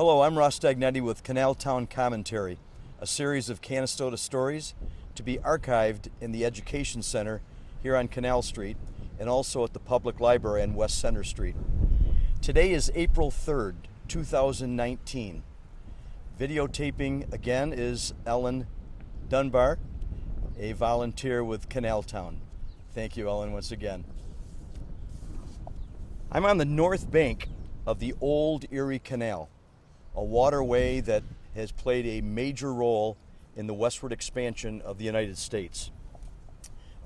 Hello, I'm Stagnitti with Canal Town Commentary, a series of Canastota stories to be archived in the Education Center here on Canal Street and also at the Public Library on West Center Street. Today is April 3rd, 2019. Videotaping again is Ellen Dunbar, a volunteer with Canal Town. Thank you, Ellen, once again. I'm on the north bank of the old Erie Canal, a waterway that has played a major role in the westward expansion of the United States.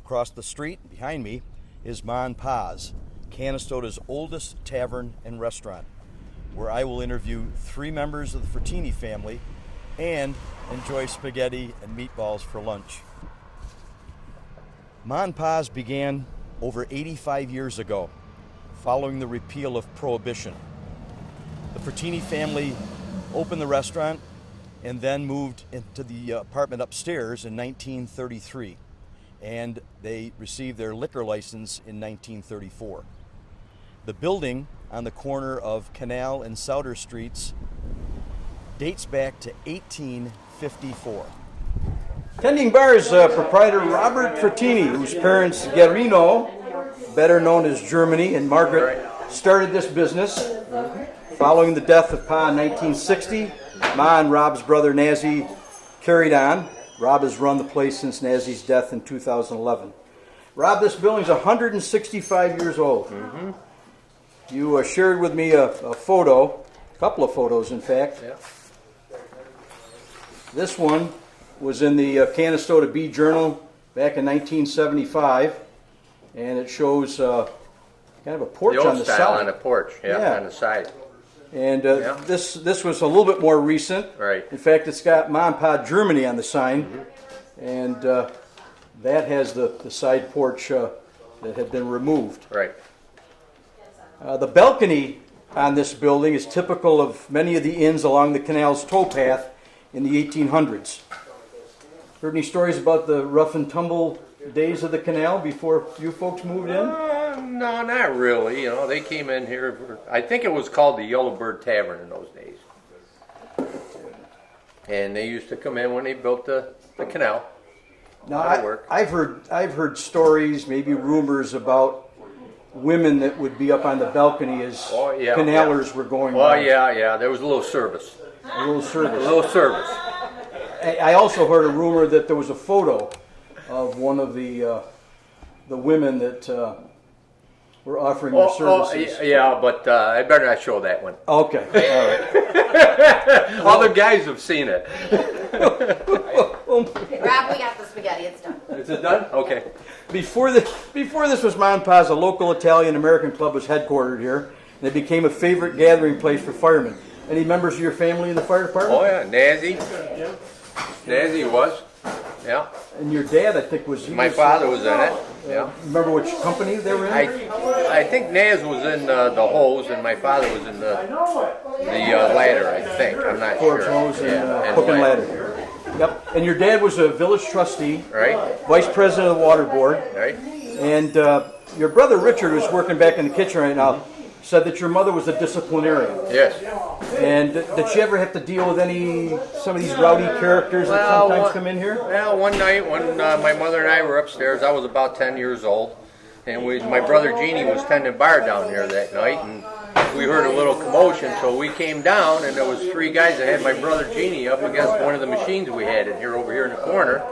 Across the street behind me is Mon Pa's, Canastota's oldest tavern and restaurant, where I will interview 3 members of the Fratini family and enjoy spaghetti and meatballs for lunch. Mon Pa's began over 85 years ago, following the repeal of Prohibition. The Fratini family opened the restaurant and then moved into the apartment upstairs in 1933, and they received their liquor license in 1934. The building on the corner of Canal and Souter Streets dates back to 1854. Tending bar is proprietor Robert Fratini, whose parents Guerino, better known as Germany, and Margaret started this business. Following the death of Pa in 1960, Ma and Rob's brother Nazi carried on. Rob has run the place since Nazi's death in 2011. Rob, this building's 165 years old. Mm-hmm. You shared with me a photo, a couple of photos in fact. Yeah. This one was in the Canastota Bee Journal back in 1975, and it shows kind of a porch on the side. The old style on a porch, yeah, on the side. And this was a little bit more recent. Right. In fact, it's got Mom Pa Germany on the sign, mm-hmm. and that has the side porch that had been removed. Right. The balcony on this building is typical of many of the inns along the canal's towpath in the 1800s. Heard any stories about the rough and tumble days of the canal before you folks moved in? No, not really. You know, they came in here. I think it was called the Yellowbird Tavern in those days. And they used to come in when they built the canal. Now, I've heard stories, maybe rumors about women that would be up on the balcony as canalers were going by. Yeah. There was a little service. A little service. A little service. I also heard a rumor that there was a photo of one of the women that were offering their services. But I better not show that one. Okay, all right. Other guys have seen it. Rob, we got the spaghetti. It's done. Is it done? Okay. Before this was Mon Pa's, a local Italian-American club was headquartered here, and it became a favorite gathering place for firemen. Any members of your family in the fire department? Oh, yeah. Nazi was. Yeah. And your dad, I think, My father was in it. Yeah. Remember which company they were in? I think Naz was in the hose, and my father was in the ladder. I think. I'm not sure. Hose and hook and ladder. Yep. And your dad was a village trustee. Right. Vice president of the water board. Right. And your brother Richard, who's working back in the kitchen right now, said that your mother was a disciplinarian. Yes. And did she ever have to deal with some of these rowdy characters that sometimes come in here? Well, one night when my mother and I were upstairs, I was about 10 years old, and my brother Jeannie was tending bar down here that night, and we heard a little commotion, so we came down, and there was 3 guys that had my brother Jeannie up against one of the machines we had over here in the corner.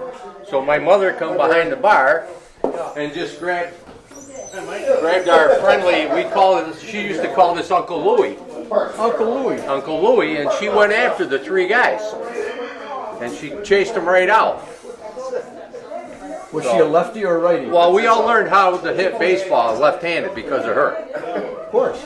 So my mother come behind the bar and just grabbed our friendly, she used to call this Uncle Louie. Uncle Louie, and she went after the 3 guys. And she chased them right out. Was she a lefty or a righty? Well, we all learned how to hit baseball left-handed because of her. Of course.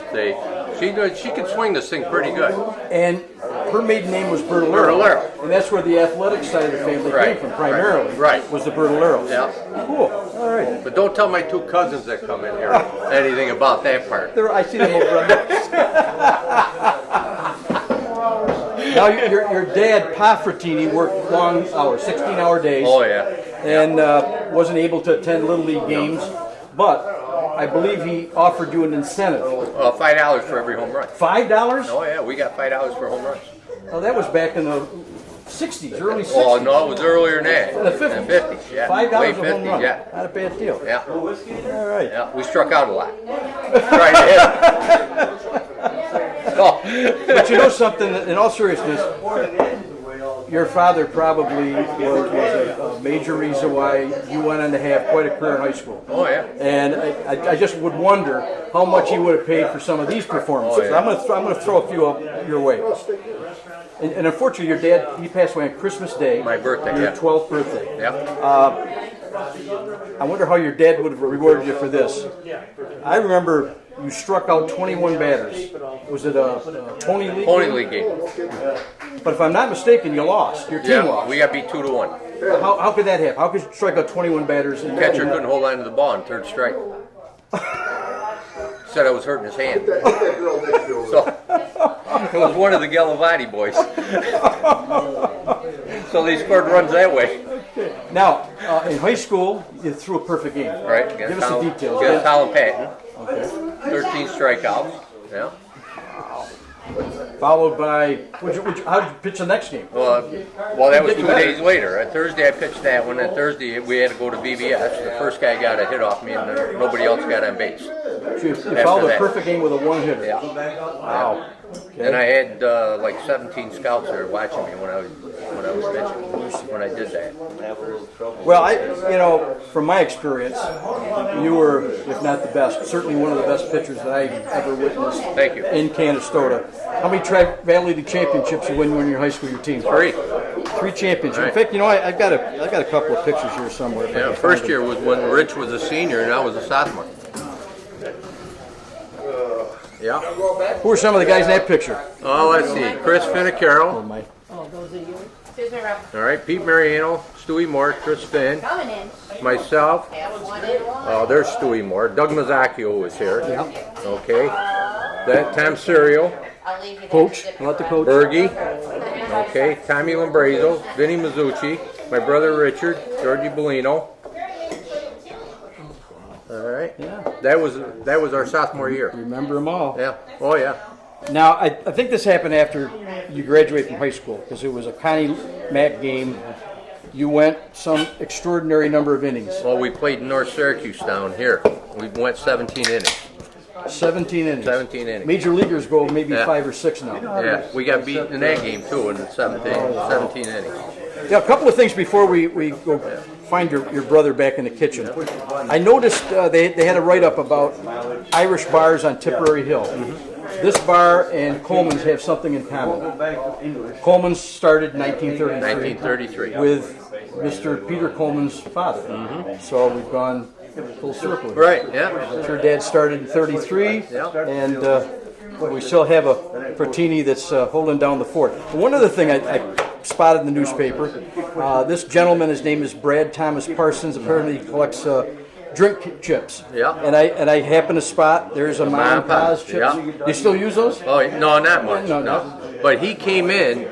She could swing this thing pretty good. And her maiden name was Bertolero. And that's where the athletic side of the family came from, primarily. Right. Was the Bertoleros. Yeah. Cool. All right. But don't tell my 2 cousins that come in here anything about that part. I see them over on this. Now, your dad, Pa Fratini, worked long hours, 16-hour days. Oh, yeah. And wasn't able to attend Little League games. But I believe he offered you an incentive. $5 for every home run. $5? Oh yeah, we got $5 for home runs. Oh, that was back in the 60s, early 60s. Oh no, it was earlier than that. In the 50s. 50s, yeah. $5 Way a home 50s, run. yeah. Not a bad deal. Yeah. All right. Yeah, we struck out a lot. Trying to hit. Oh. But you know something, in all seriousness, your father probably was a major reason why you went on to have quite a career in high school. Oh yeah. And I just would wonder how much he would have paid for some of these performances. Oh, yeah. I'm going to throw a few up your way. And unfortunately, your dad, he passed away on Christmas Day. My birthday, Your yeah. 12th birthday. Yeah. I wonder how your dad would have rewarded you for this. I remember you struck out 21 batters. Was it a Pony League? Pony League game. But if I'm not mistaken, you lost. Your team Yeah, lost. we got beat 2-1. How could that happen? How could you strike out 21 batters? Catcher couldn't hold on to the ball on third strike. Said I was hurting his hand. So it was one of the Galavati boys. So they scored runs that way. Now, in high school, you threw a perfect game. Right? Give us the details. Against Holland Patton. Okay. 13 strikeouts. Yeah. Followed by, how did you pitch the next game? Well, that was 2 days later. On Thursday, I pitched that one. On Thursday, we had to go to BBS. The first guy got a hit off me, and then nobody else got on base. So you followed a that. perfect game with a one-hitter. Yeah. Wow. Okay. And I had like 17 scouts there watching me when I was pitching. When I did that. Well, from my experience, you were, if not the best, certainly one of the best pitchers that I ever witnessed. Thank you. In Canastota. How many Tri-Valley League championships you win when you're in high school? Your team? 3. 3 championships. Right. In fact, I've got a couple of pictures here somewhere. Yeah, first year was when Rich was a senior and I was a sophomore. Yeah. Who are some of the guys in that picture? Oh, let's see. Chris Finnecaro. Excuse me, Rob. All right. Pete Mariano, Stewie Moore, Chris Finn, Coming in. myself. One in. Oh, there's Stewie Moore. Doug Mazzacchio was here. Okay. That Tom Serio, I'll leave you Coach. there. I'll let the coach. Bergie. Okay. Tommy Lambrazo, Vinny Mazzucci, my brother Richard, Georgie Bellino. All right. Yeah. That was our sophomore year. Remember them all. Yeah. Oh yeah. Now, I think this happened after you graduated from high school because it was a Connie Mack game. You went some extraordinary number of innings. Well, we played North Syracuse down here. We went 17 innings. 17 innings. 17 innings. Major leaguers go maybe Yeah. 5 or 6 now. Yeah, we got beat in that game too in the 17 innings. Yeah, a couple of things before we go find your brother back in the kitchen. I noticed they had a write-up about Irish bars on Tipperary Hill. This bar and Coleman's have something in common. Coleman's started in 1933 with Mr. Peter Coleman's father. So we've gone full circle. Right, yeah. Your dad started in 33, Yeah. and we still have a Fratini that's holding down the fort. One other thing I spotted in the newspaper, this gentleman, his name is Brad Thomas Parsons, apparently he collects drink chips. Yeah. And I happen to spot there's a Mom and Pa's chips. Yeah. You still use those? Oh, no, not much. No. But he came in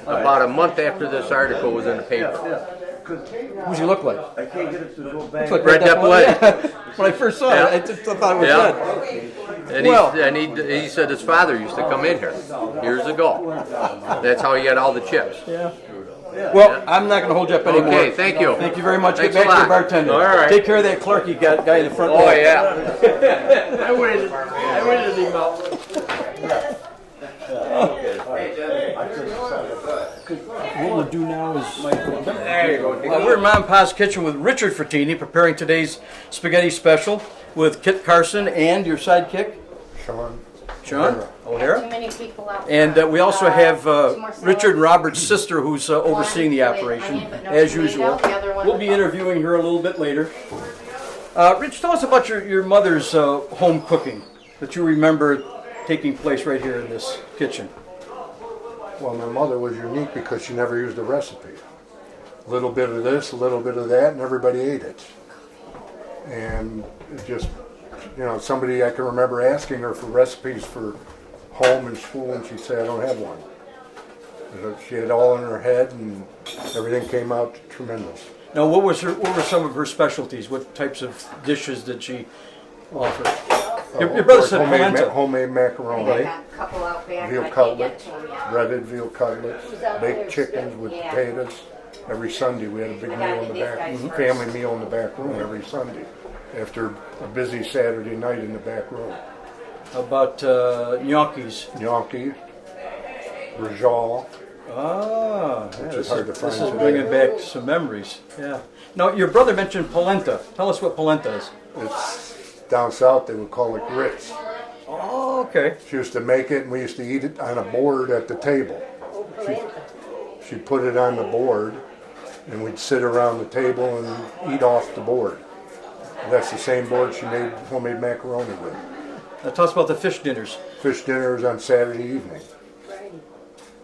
about a month after this article was in the paper. Who's he look like? Looks like Red Depoletti. Yeah. When I first saw Yeah. it, I just thought it was Yeah. good. And he said his father used to come in here years ago. That's how he got all the chips. Yeah. Well, I'm not going to hold you up anymore. Okay, thank you. Thank you very much. Thanks Get a back to your lot. bartender. All right. Take care of that clerk you got guy in the front Oh row. yeah. I waited him out. What we'll do now is we're in Mom and Pa's kitchen with Richard Fratini preparing today's spaghetti special with Kit Carson and your sidekick Sean O'Hara. Too many people out. And we also have Richard and Robert's sister who's overseeing the operation, as usual. We'll be interviewing her a little bit later. Rich, tell us about your mother's home cooking that you remember taking place right here in this kitchen. Well, my mother was unique because she never used a recipe. A little bit of this, a little bit of that, and everybody ate it. And it just, somebody I can remember asking her for recipes for home and school, and she'd say, I don't have one. She had it all in her head, and everything came out tremendous. Now, what were some of her specialties? What types of dishes did she offer. Your brother said polenta. Homemade macaroni. I got a couple out back. Veal I can't get cutlets, to 'em yet. breaded veal cutlets, baked chickens with Yeah. potatoes. Every Sunday we had a big meal in the back, family meal in the back room every Sunday after a busy Saturday night in the back room. How about gnocchis? Gnocchi, rajal, Ah, which yeah, is hard to this find is today. bringing back some memories. Yeah. Now, your brother mentioned polenta. Tell us what polenta is. It's down south they would call it grits. Oh, okay. She used to make it and we used to eat it on a board at the table. She'd put it on the board and we'd sit around the table and eat off the board. That's the same board she made homemade macaroni with. Now, tell us about the fish dinners. Fish dinners on Saturday evening.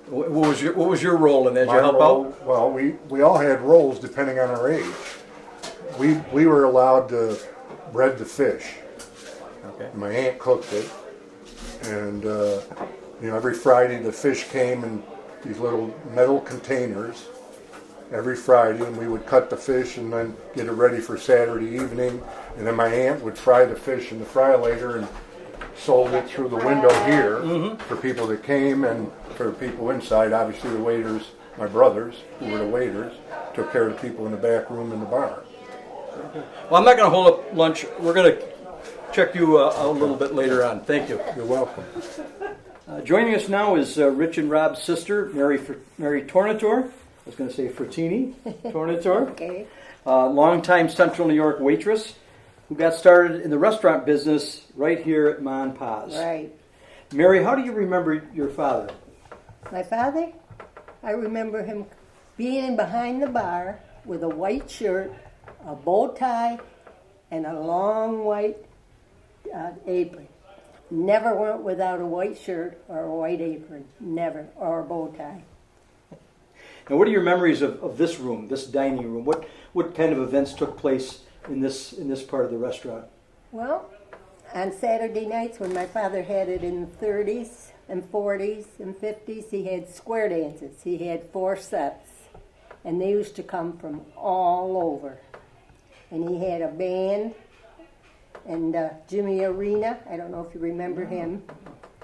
What was your role in that? Did you My help role- out? Well, we all had roles depending on our age. We were allowed to bread the fish. Okay. My aunt cooked it, and every Friday the fish came in these little metal containers. Every Friday, and we would cut the fish and then get it ready for Saturday evening. And then my aunt would fry the fish in the fryolator and sold it through the window here for people that came and for the people inside. Obviously, the waiters, my brothers, who were the waiters, took care of the people in the back room in the bar. Well, I'm not going to hold up lunch. We're going to check you a little bit later on. Thank you. You're welcome. Joining us now is Rich and Rob's sister, Mary Tornator. I was going to say Fratini Tornator. Okay. Longtime Central New York waitress who got started in the restaurant business right here at Mon Paz. Right. Mary, how do you remember your father? My father, I remember him being behind the bar with a white shirt, a bow tie, and a long white apron. Never went without a white shirt or a white apron. Never. Or a bow tie. Now, what are your memories of this room, this dining room? What kind of events took place in this part of the restaurant? Well, on Saturday nights when my father had it in the 30s and 40s and 50s, he had square dances. He had 4 sets. And they used to come from all over. And he had a band, and Jimmy Arena, I don't know if you remember him,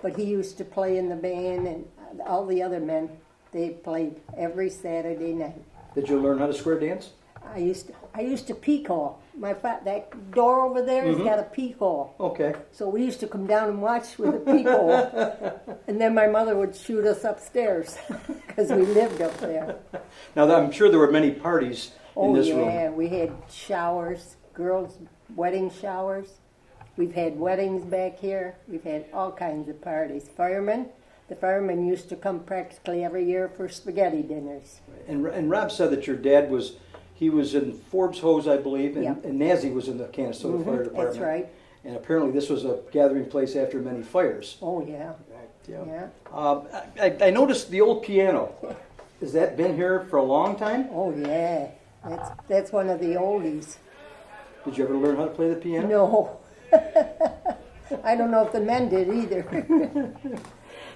but he used to play in the band, and all the other men, they played every Saturday night. Did you learn how to square dance? I used to peek hole. That door over there has got a peek hole. Okay. So we used to come down and watch with a peek hole. And then my mother would shoot us upstairs because we lived up there. Now, I'm sure there were many parties in this room. Oh, yeah. We had showers, girls' wedding showers. We've had weddings back here. We've had all kinds of parties. The firemen used to come practically every year for spaghetti dinners. And Rob said that your dad was in Forbes Hose, I believe, and, Yeah. and Nazi was in the Canastota Fire Department. That's right. And apparently this was a gathering place after many fires. Oh, yeah. Yeah. Yeah. I noticed the old piano. Has that been here for a long time? Oh, yeah. That's one of the oldies. Did you ever learn how to play the piano? No. I don't know if the men did either.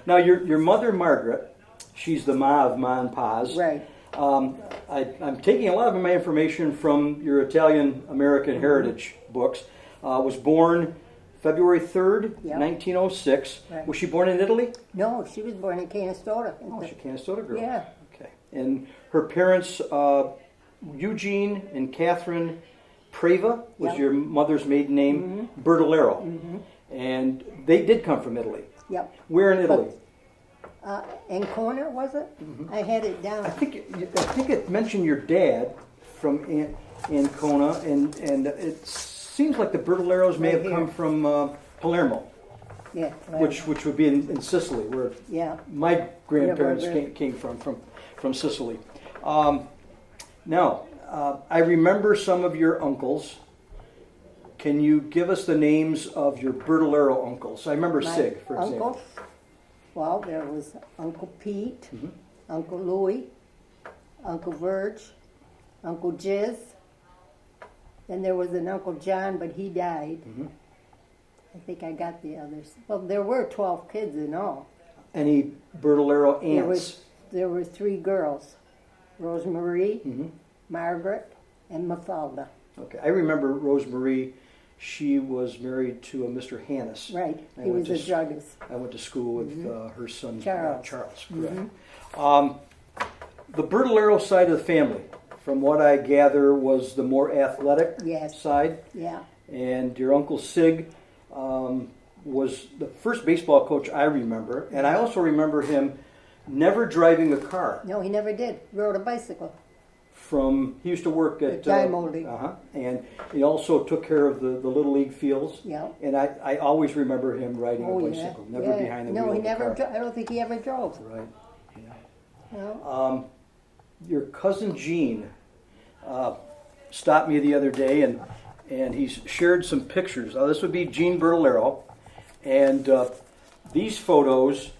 Now, your mother, Margaret, she's the ma of Mon Paz. Right. I'm taking a lot of my information from your Italian-American heritage books. Was born February 3rd, Yep. 1906. Right. Was she born in Italy? No, she was born in Canastota. Oh, she's a Canastota girl. Yeah. Okay. And her parents, Eugene and Catherine Preva, was Yep. your mother's maiden name, Bertolero. And they did come from Italy. Yep. Where in Italy? Ancona, was it? I had it down. I think it mentioned your dad from Ancona, and it seems like the Bertoleros may Right have come here. from Palermo, Yeah. which would be in Sicily, where Yeah. my grandparents Yeah, right. came from Sicily. Now, I remember some of your uncles. Can you give us the names of your Bertolero uncles? I remember My Sig, for example. uncles. Well, there was Uncle Pete, Mm-hmm. Uncle Louie, Uncle Verge, Uncle Jiz. Then there was an Uncle John, but he died. Mm-hmm. I think I got the others. Well, there were 12 kids in all. Any Bertolero aunts? There were 3 girls, Rosemarie, Mm-hmm. Margaret, and Mafalda. Okay, I remember Rosemarie. she was married to a Mr. Hannes. Right. I He went was to a druggist. I went to school with her son Charles. Charles, correct. The Bertolero side of the family, from what I gather, was the more athletic Yes. side. Yeah. And your Uncle Sig was the first baseball coach I remember. And I also remember him never driving a car. No, he never did. Rode a bicycle. He used to work at dye molding. And he also took care of the Little League fields. Yeah. And I always remember him riding Oh, a yeah. bicycle, never Yeah. behind the No, wheel he of a never. car. I don't think he ever drove. Right. No. Your cousin Gene stopped me the other day, and he's shared some pictures. Now, this would be Gene Bertolero, and these photos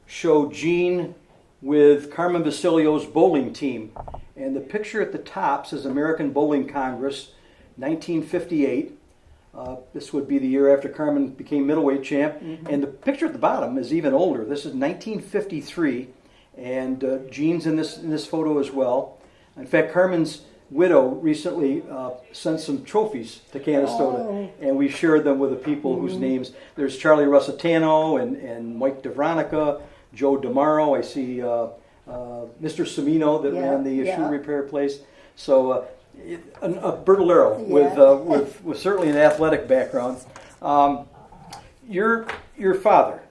show Gene with Carmen Basilio's bowling team. And the picture at the top says American Bowling Congress, 1958. This would be the year after Carmen became middleweight champ. And the picture at the bottom is even older. This is 1953, and Gene's in this photo as well. In fact, Carmen's widow recently sent some trophies to Canastota, and we shared them with the people whose names. There's Charlie Russitano and Mike DeVronica, Joe DeMaro. I see Mr. Semino that ran the shoe repair place. So a Bertolero with certainly an athletic background. Your father,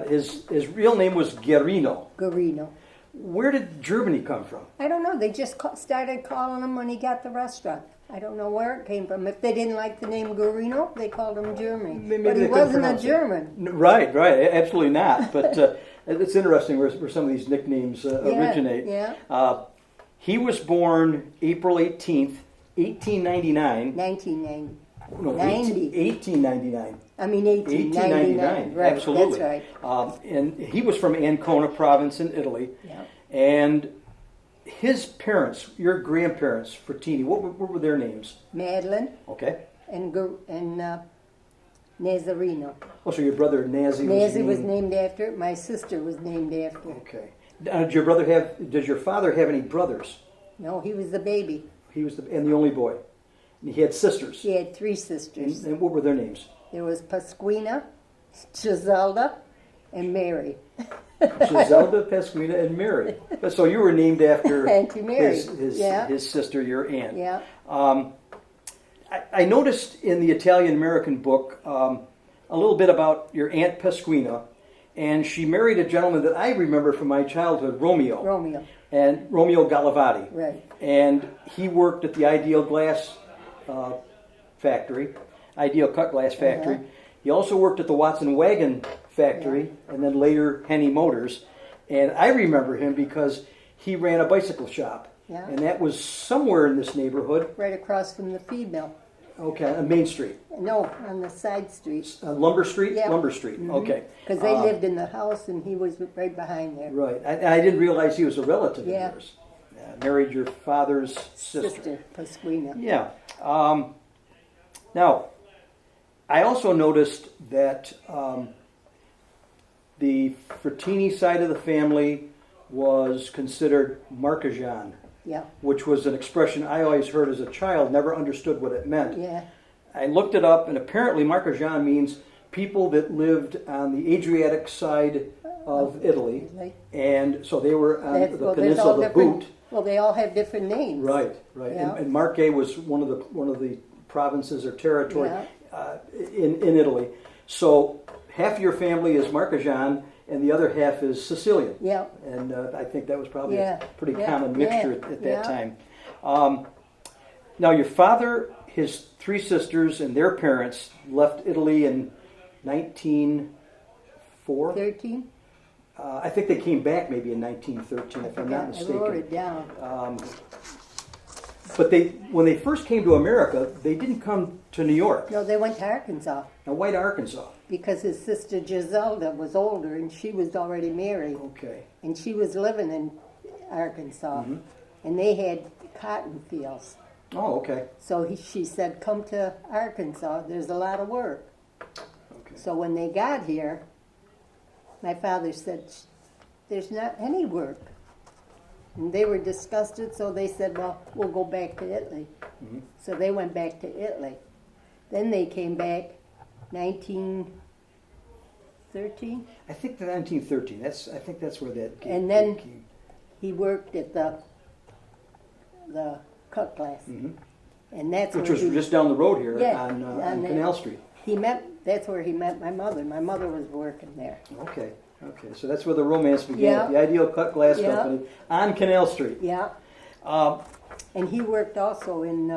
his real name was Guerino. Guarino. Where did Germany come from? I don't know. They just started calling him when he got the restaurant. I don't know where it came from. If they didn't like the name Guarino, they called him German. Maybe But he they couldn't wasn't a pronounce it. German. Right, absolutely not. But it's interesting where some of these nicknames originate. Yeah. He was born April 18th, 1899. 1990. No, 1899. I mean 1899. Right, absolutely. that's right. And he was from Ancona province in Italy. Yeah. And his parents, your grandparents, Fratini, what were their names? Madeline Okay. and Nazarino. Oh, so your brother Nazi was named after it. My sister was named after it. Okay. Does your father have any brothers? No, he was the baby. He was the only boy. And he had sisters. He had 3 sisters. And what were their names? There was Pasquina, Giselda, and Mary. Giselda, Pasquina, and Mary. So you were named after Auntie Mary. his sister, your aunt. Yeah. I noticed in the Italian-American book a little bit about your Aunt Pasquina, and she married a gentleman that I remember from my childhood, Romeo. And Romeo Galavati. Right. And he worked at the Ideal Glass factory, Ideal Cut Glass factory. He also worked at the Watson Wagon factory, and then later Henny Motors. And I remember him because he ran a bicycle shop. Yeah. And that was somewhere in this neighborhood. Right across from the feed mill. Okay, on Main Street. No, on the side street. Lumber Street? Yeah. Lumber Street, okay. Because they lived in the house and he was right behind there. Right. I didn't realize he was a relative Yeah. of yours. Married your father's sister. Sister, Pasquina. Yeah. Now, I also noticed that the Fratini side of the family was considered Marcajan, Yeah. which was an expression I always heard as a child, never understood what it meant. Yeah. I looked it up, and apparently Marcajan means people that lived on the Adriatic side of Italy, and so they were on the peninsula of the Boot. Well, they all have different names. Right. Yeah. And Marche was one of the provinces or territory in Italy. So half your family is Marcajan, and the other half is Sicilian. Yeah. And I think that was probably a pretty common mixture at that time. Now, your father, his 3 sisters, and their parents left Italy in 1904. 13? I think they came back maybe in 1913, if I'm not mistaken. I wrote it down. But when they first came to America, they didn't come to New York. No, they went to Arkansas. Now, why to Arkansas? Because his sister Giselda was older and she was already married. Okay. And she was living in Arkansas. And they had cotton fields. Oh, okay. So she said, come to Arkansas. There's a lot of work. Okay. So when they got here, my father said, there's not any work. And they were disgusted, so they said, well, we'll go back to Italy. So they went back to Italy. Then they came back 1913. I think the 1913. I think that's where that came. And then he worked at the cut glass. And that's Which where was he, just down the road here Yeah, on the- Canal Street. That's where he met my mother. My mother was working there. Okay. So that's where the romance began. Yeah. The Ideal Cut Glass Yeah. Company on Canal Street. Yeah. Um, And he worked also in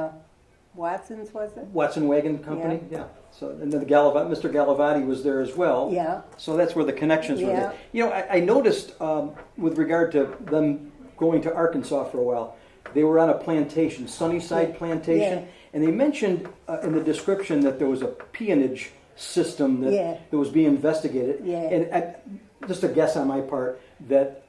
Watson's, was it? Watson Wagon Company. Yeah. So and then Mr. Galavati was there as well. Yeah. So that's where the connections were Yeah. there. You know, I noticed with regard to them going to Arkansas for a while, they were on a plantation, Sunnyside Plantation, Yeah. and they mentioned in the description that there was a peonage system that was being investigated. Yeah. And just a guess on my part that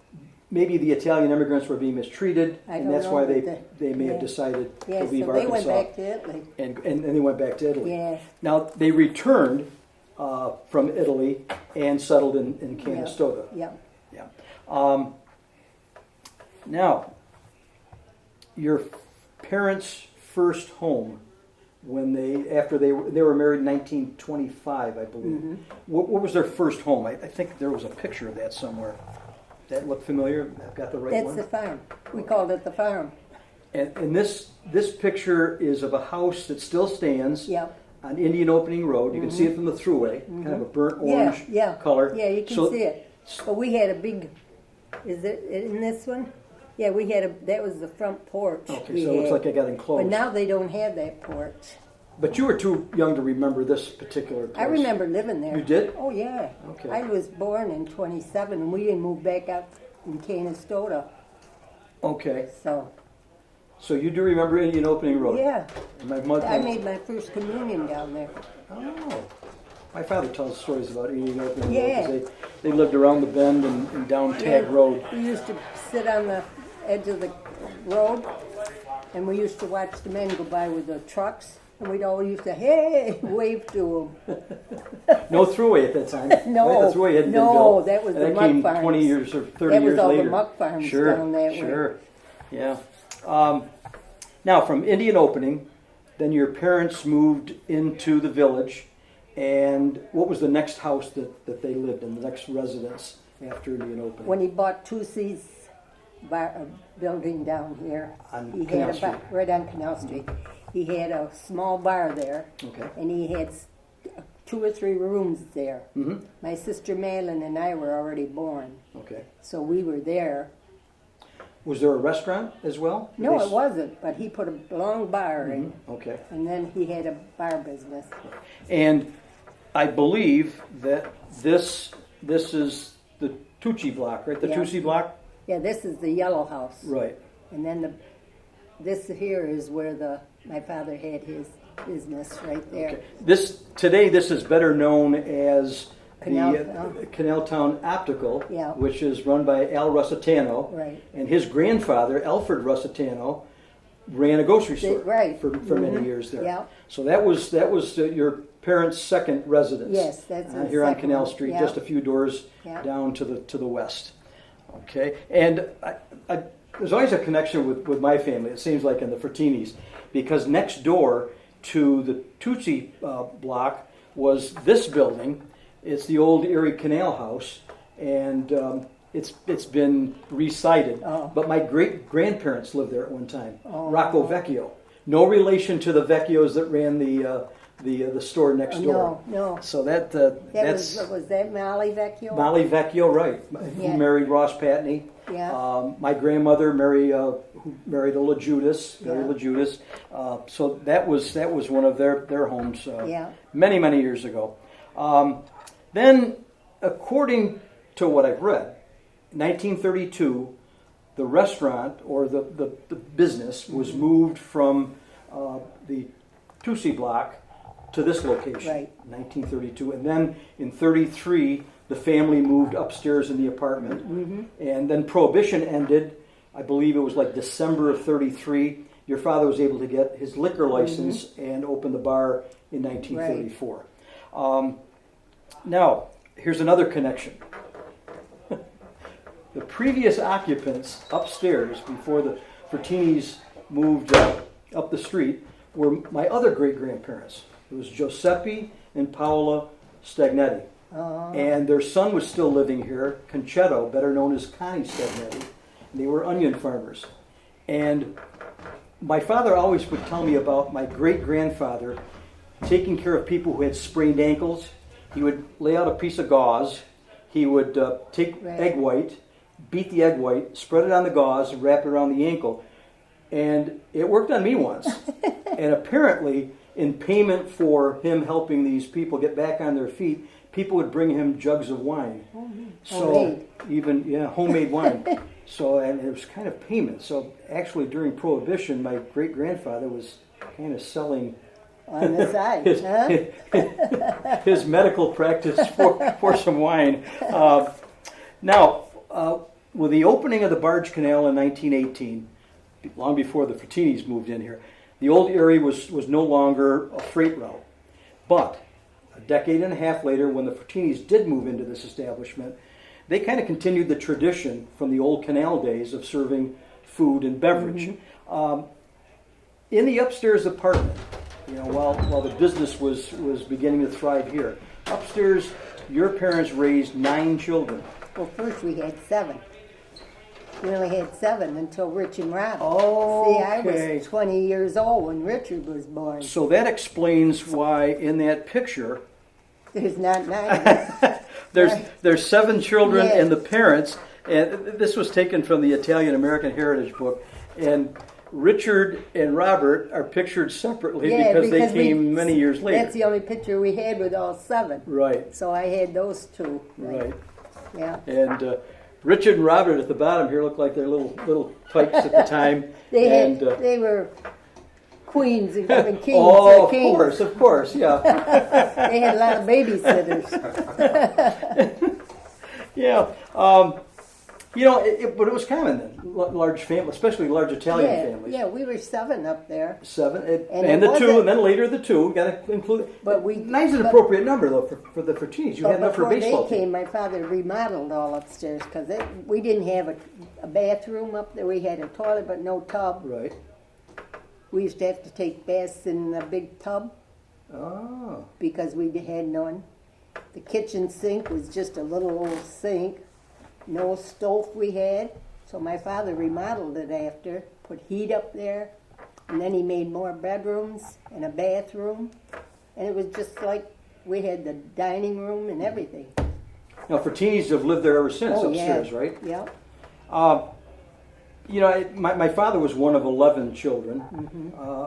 maybe the Italian immigrants were being mistreated, I and don't that's know, why but they may have decided Yeah, to so leave they Arkansas. went back to Italy. And they went back to Italy. Yeah. Now, they returned from Italy and settled in Canastota. Yeah. Yeah. Now, your parents' first home, after they were married in 1925, I believe. What was their first home? I think there was a picture of that somewhere. That look familiar? I've got the right That's one. the farm. We called it the farm. And this picture is of a house that still stands Yeah. on Indian Opening Road. You can see it from the thruway, kind of a burnt orange color. Yeah, you can see it. But we had a big. Is it in this one? Yeah, we had that was the front porch. Okay, so it looks like it got enclosed. But now they don't have that porch. But you were too young to remember this particular place. I remember living there. You did? Oh yeah. Okay. I was born in '27, and we didn't move back up in Canastota. Okay. So you do remember Indian Opening Road? yeah, And my mother. I made my first communion down there. Oh. My father tells stories about Indian Opening Yeah. Road because they lived around the bend and down Tag Road. We used to sit on the edge of the road, and we used to watch the men go by with the trucks, and we'd all used to wave to them. No throughway at that time. No, Right? The throughway hadn't been no, built. that was And the that muck came farms. 20 years or 30 That was years all the later. muck farms Sure, down that way. sure. Yeah. Now, from Indian Opening, then your parents moved into the village, and what was the next house that they lived in, the next residence after Indian Opening? When he bought Tussi's building down here, On he Canal had Street. right on Canal Street. He had a small bar there, Okay. and he had 2 or 3 rooms there. Mm-hmm. My sister Malin and I were already born, Okay. so we were there. Was there a restaurant as well? No, it wasn't, but he put a long bar in, Okay. and then he had a bar business. And I believe that this is the Tucci block, right? The Yeah. Tucci block? Yeah, this is the yellow house, Right. and then this here is where my father had his business right there. Okay. This is better known as Canal the Town. Canal Town Optical, Yeah. which is run by Al Russitano. Right. And his grandfather, Alfred Russitano, ran a grocery store Right. for many years there. Yeah. So that was your parents' second residence. Yes, that's his here on second Canal one. Street, Yeah. just a few doors Yeah. down to the west. Okay, and there's always a connection with my family. It seems like in the Fratinis, because next door to the Tucci block was this building. It's the old Erie Canal House, and it's been resited. Oh. But my great grandparents lived there at one time. Oh. Rocco Vecchio, no relation to the Vecchios that ran the store next door. No. So that's Was that Molly Vecchio? Molly Vecchio, right? Who Yeah. married Ross Patney. Yeah. My grandmother who married a LaJudas, Mary Yeah. LaJudas. So that was one of their homes. Yeah. Many years ago. Then, according to what I've read, 1932, the restaurant or the business was moved from the Tucci block to this location, Right. 1932. And then in 33, the family moved upstairs in the apartment. Mm-hmm. And then Prohibition ended, I believe it was like December of 33. Your father was able to get his liquor license and open the bar in 1934. Now, here's another connection. The previous occupants upstairs, before the Fratinis moved up the street, were my other great-grandparents. It was Giuseppe and Paola Stagnitti. And their son was still living here, Concetto, better known as Connie Stagnitti. They were onion farmers. And my father always would tell me about my great-grandfather taking care of people who had sprained ankles. He would lay out a piece of gauze. He would take egg white, beat the egg white, spread it on the gauze, and wrap it around the ankle. And it worked on me once. And apparently, in payment for him helping these people get back on their feet, people would bring him jugs of wine. Homemade. Homemade wine. So, and it was kind of payment. So actually during Prohibition, my great-grandfather was kind of selling On the side, his medical practice for some wine. Now, with the opening of the barge canal in 1918, long before the Fratinis moved in here, the old area was no longer a freight route. But a decade and a half later, when the Fratinis did move into this establishment, they kind of continued the tradition from the old canal days of serving food and beverage. In the upstairs apartment, while the business was beginning to thrive here, upstairs, your parents raised 9 children. well, first we had 7. We only had 7 until Rich and Rob. Oh, See, I was 20 years old when Richard was born. So that explains why in that picture There's not 9. there's 7 children Yes. and the parents, and this was taken from the Italian American Heritage book, and Richard and Robert are pictured separately because they came many years later. That's the only picture we had with all 7. Right, So I had those 2. right. Yeah. And Richard and Robert at the bottom here look like they're little types at the time. They were queens and kings. Oh, kings. of course, yeah. They had a lot of babysitters. Yeah. But it was common then, large family, especially large Italian families. Yeah, we were 7 up there. 7, And and it the 2, wasn't- and then later the 2. Got to include it. But 9's an appropriate number though for the Fratinis. You had enough for a before baseball they came, team. my father remodeled all upstairs because we didn't have a bathroom up there. We had a toilet but no tub. Right. We used to have to take baths in a big tub Oh. because we had none. The kitchen sink was just a little old sink. No stove we had. So my father remodeled it after, put heat up there, and then he made more bedrooms and a bathroom. And it was just like we had the dining room and everything. Now Fratinis have lived there ever since Oh, upstairs, yeah. right? Yeah. My father was one of 11 children.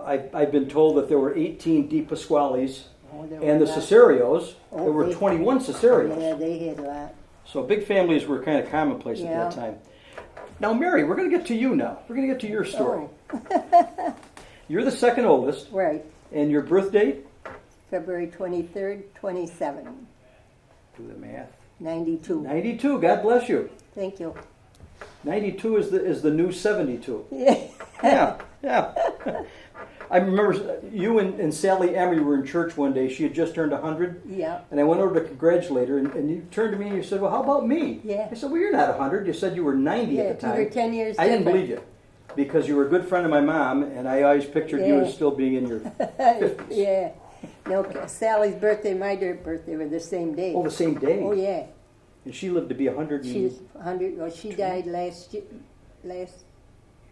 I've been told that there were 18 Di Pasquales, Oh, there and were the a lot. Cesarios. Oh, There were they- 21 Cesarios. Yeah, they had a lot. So big families were kind of commonplace at that Yeah. time. Now, Mary, we're going to get to you now. We're going to get to your story. You're the second oldest, Right. and your birth date? February 23rd, 27, Do the math. 92. 92. God bless you. Thank you. 92 is the new 72. Yeah. Yeah. I remember you and Sally Emery were in church one day. She had just turned 100. Yeah. And I went over to congratulate her, and you turned to me and you said, well, how about me? Yeah. I said, well, you're not 100. You said you were 90 at the you time. were 10 years I didn't different. believe you because you were a good friend of my mom, and I always pictured you Yeah. as still being in your 50s. Yeah. No, Sally's birthday, my birthday were the same day. Oh, the same day. Oh, yeah. And she lived to be 100. She's 100. Well, she died last Yeah,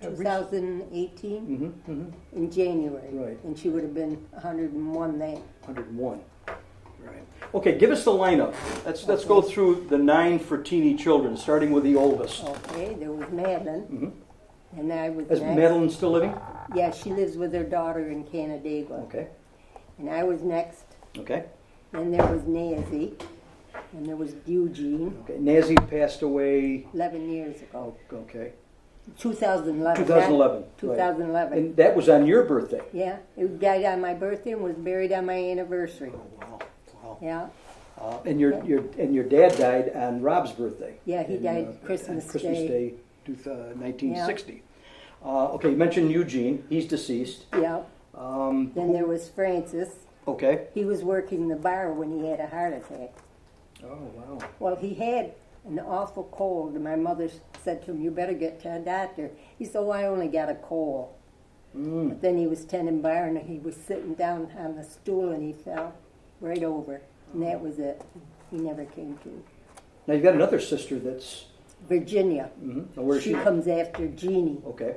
2018 Mm-hmm. in January. Right. And she would have been 101 then. 101. Right. Okay, give us the lineup. Let's go through the 9 Fratini children, starting with the oldest. Okay, there was Madeline. And I was Is next. Madeline still living? Yeah, she lives with her daughter in Canandaigua. Okay. And I was next. Okay. Then there was Nancy. And there was Eugene, Okay. Nazi passed away. 11 years ago. Oh, okay. 2011. 2011. not 2011. And that was on your birthday. Yeah, he died on my birthday and was buried on my anniversary. Wow. Wow. Yeah, And your dad died on Rob's birthday. Yeah, he died Christmas Day, 1960. Okay, you mentioned Eugene. He's deceased. yeah. Then there was Francis. Okay. He was working the bar when he had a heart attack. Oh, wow. Well, he had an awful cold, and my mother said to him, "You better get to a doctor." He said, "Oh, I only got a cold." But then he was tending bar and he was sitting down on the stool and he fell right over. And that was it. He never came to. Now you've got another sister that's. Virginia. Mm-hmm. Where is She she? comes after Jeannie. Okay.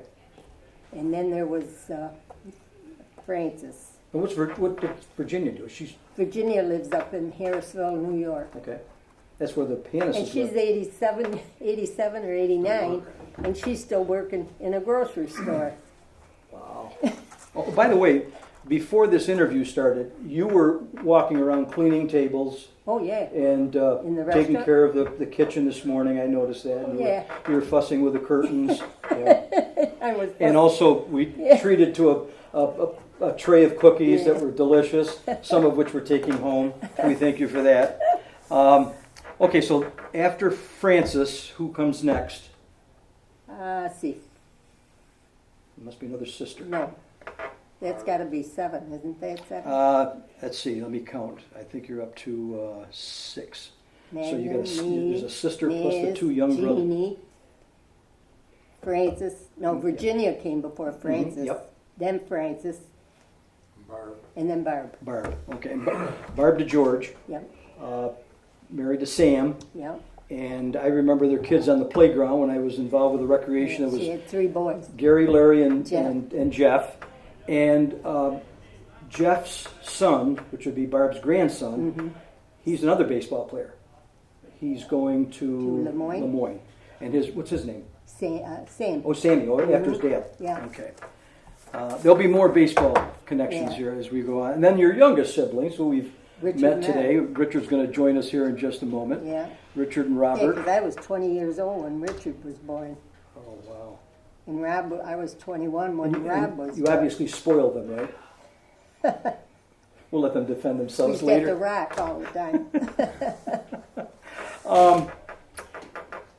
And then there was Frances. And what did Virginia do? She's Virginia lives up in Harrisville, New York. okay. That's where the pianist And is. she's 87 or 89, and she's still working in a grocery store. Wow. Oh, by the way, before this interview started, you were walking around cleaning tables Oh, yeah. and In the taking restaurant? care of the kitchen this morning. I noticed that. And Yeah. You were fussing with the curtains. Yeah. I was. And also, we treated to a tray of cookies that were delicious, some of which we're taking home. We thank you for that. Okay, so after Frances, who comes next? Let's see. It must be another sister. No. That's got to be 7, isn't that 7? Let's see, let me count. I think you're up to 6. So Magdalene, you got there's a sister plus the Liz, 2 young brothers. Jeannie, Frances. No, Virginia came before Frances. Yep. Then Frances, Barb. and then Barb. Barb, okay. Barb to George, Yep, married to Sam, yep. and I remember their kids on the playground when I was involved with the recreation. It She was had 3 boys. Gary, Larry, and Jeff. and Jeff. And Jeff's son, which would be Barb's grandson, he's another baseball player. He's going to To Lemoyne? And what's his name? Sam. Oh, Sammy, after his dad. Yeah. Okay. There'll be more baseball connections Yeah. here as we go on. And then your youngest siblings, who we've Richard met and today. Richard's going to join us here in just a moment. Yeah. Richard and Yeah, Robert. because I was 20 years old when Richard was born. Oh, wow. And Rob, I was 21 when Rob was You born. obviously spoiled them, right? We'll let them defend We themselves used to have to later. rock all the time.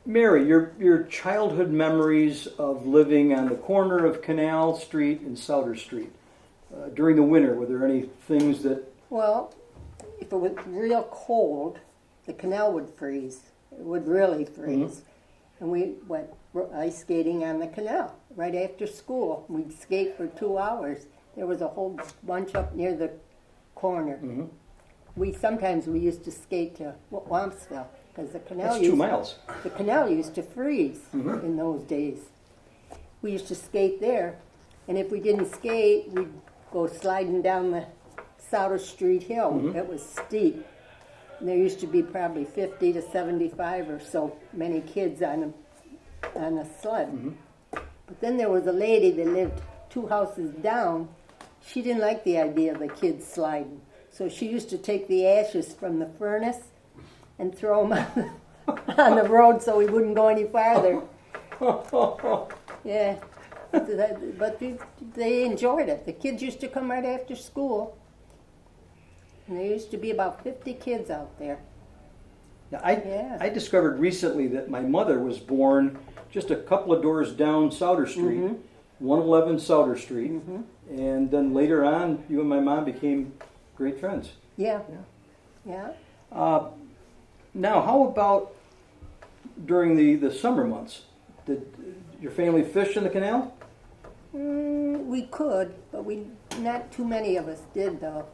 Mary, your childhood memories of living on the corner of Canal Street and Souter Street. During the winter, were there any things that... Well, if it was real cold, the canal would freeze. It would really freeze. And we went ice skating on the canal right after school. We'd skate for 2 hours. There was a whole bunch up near the corner. Sometimes we used to skate to Wampsville because the canal That's 2 miles. The canal used to freeze in those days. We used to skate there, and if we didn't skate, we'd go sliding down the Souter Street Hill. It was steep. And there used to be probably 50 to 75 or so many kids on a sled. But then there was a lady that lived 2 houses down. She didn't like the idea of the kids sliding. So she used to take the ashes from the furnace and throw them on the road so we wouldn't go any farther. Yeah. But they enjoyed it. The kids used to come right after school. And there used to be about 50 kids out there. Now, Yeah. I discovered recently that my mother was born just a couple of doors down Souter Street, 111 Souter Street, and then later on, you and my mom became great friends. Yeah. Yeah. Now, how about during the summer months? Did your family fish in the canal? We could, but not too many of us did though.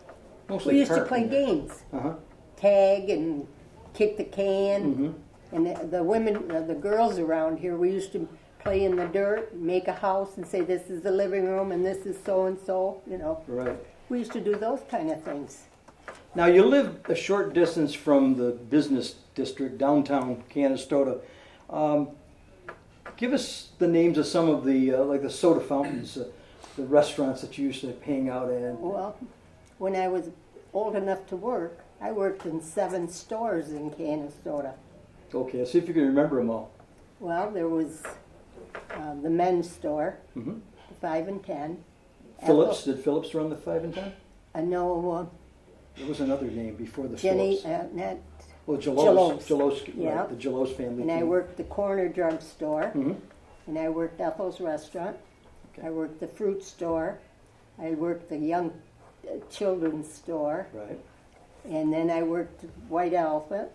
Mostly We used to carp play in there. games, Uh-huh. tag and kick the can. And the women, the girls around here, we used to play in the dirt, make a house, and say this is the living room and this is so and so. You know, Right. we used to do those kind of things. Now, you live a short distance from the business district, downtown Canastota. Give us the names of some of the, like the soda fountains, the restaurants that you used to hang out in. Well, when I was old enough to work, I worked in 7 stores in Canastota. Okay, let's see if you can remember them all. Well, there was the men's store, 5 and 10. Phillips, did Phillips run the 5 and 10? I know There was another name before the Jenny, Phillips. not, Well, Jalos. Jalos. Yeah. Right, the Jalos family. and I team. worked the corner drugstore, Mhm. and I worked Ethel's restaurant. Okay. I worked the fruit store. I worked the young children's store, Right. and then I worked White Elephant.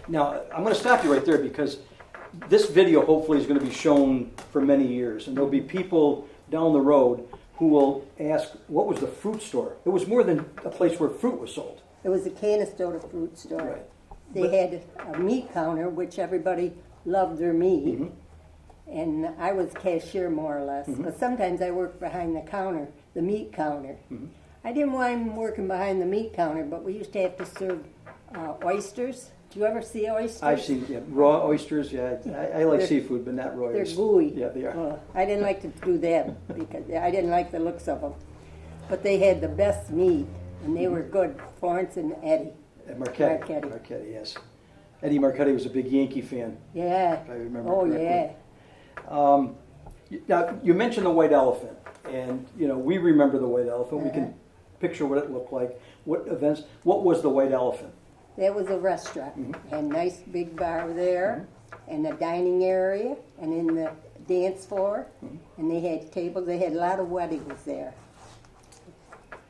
Now, I'm going to stop you right there because this video hopefully is going to be shown for many years, and there'll be people down the road who will ask, what was the fruit store? It was more than a place where fruit was sold. It was a Canastota fruit store. Right. They had a meat counter, which everybody loved their meat. And I was cashier more or less. But sometimes I worked behind the counter, the meat counter. I didn't mind working behind the meat counter, but we used to have to serve oysters. Do you ever see oysters? I've seen raw oysters. Yeah, I like seafood, but not raw They're oysters. gooey. Yeah, they are. I didn't like to do that because I didn't like the looks of them. But they had the best meat, and they were good. Florence and Eddie. Marchetti. Marchetti, yes. Eddie Marchetti was a big Yankee fan. Yeah. If I remember Oh, correctly. yeah. Now, you mentioned the white elephant, and we remember the white elephant. We can picture what it looked like. What events? What was the white elephant? That was a restaurant. Had a nice big bar there, and a dining area, and in the dance floor, and they had tables. They had a lot of weddings there.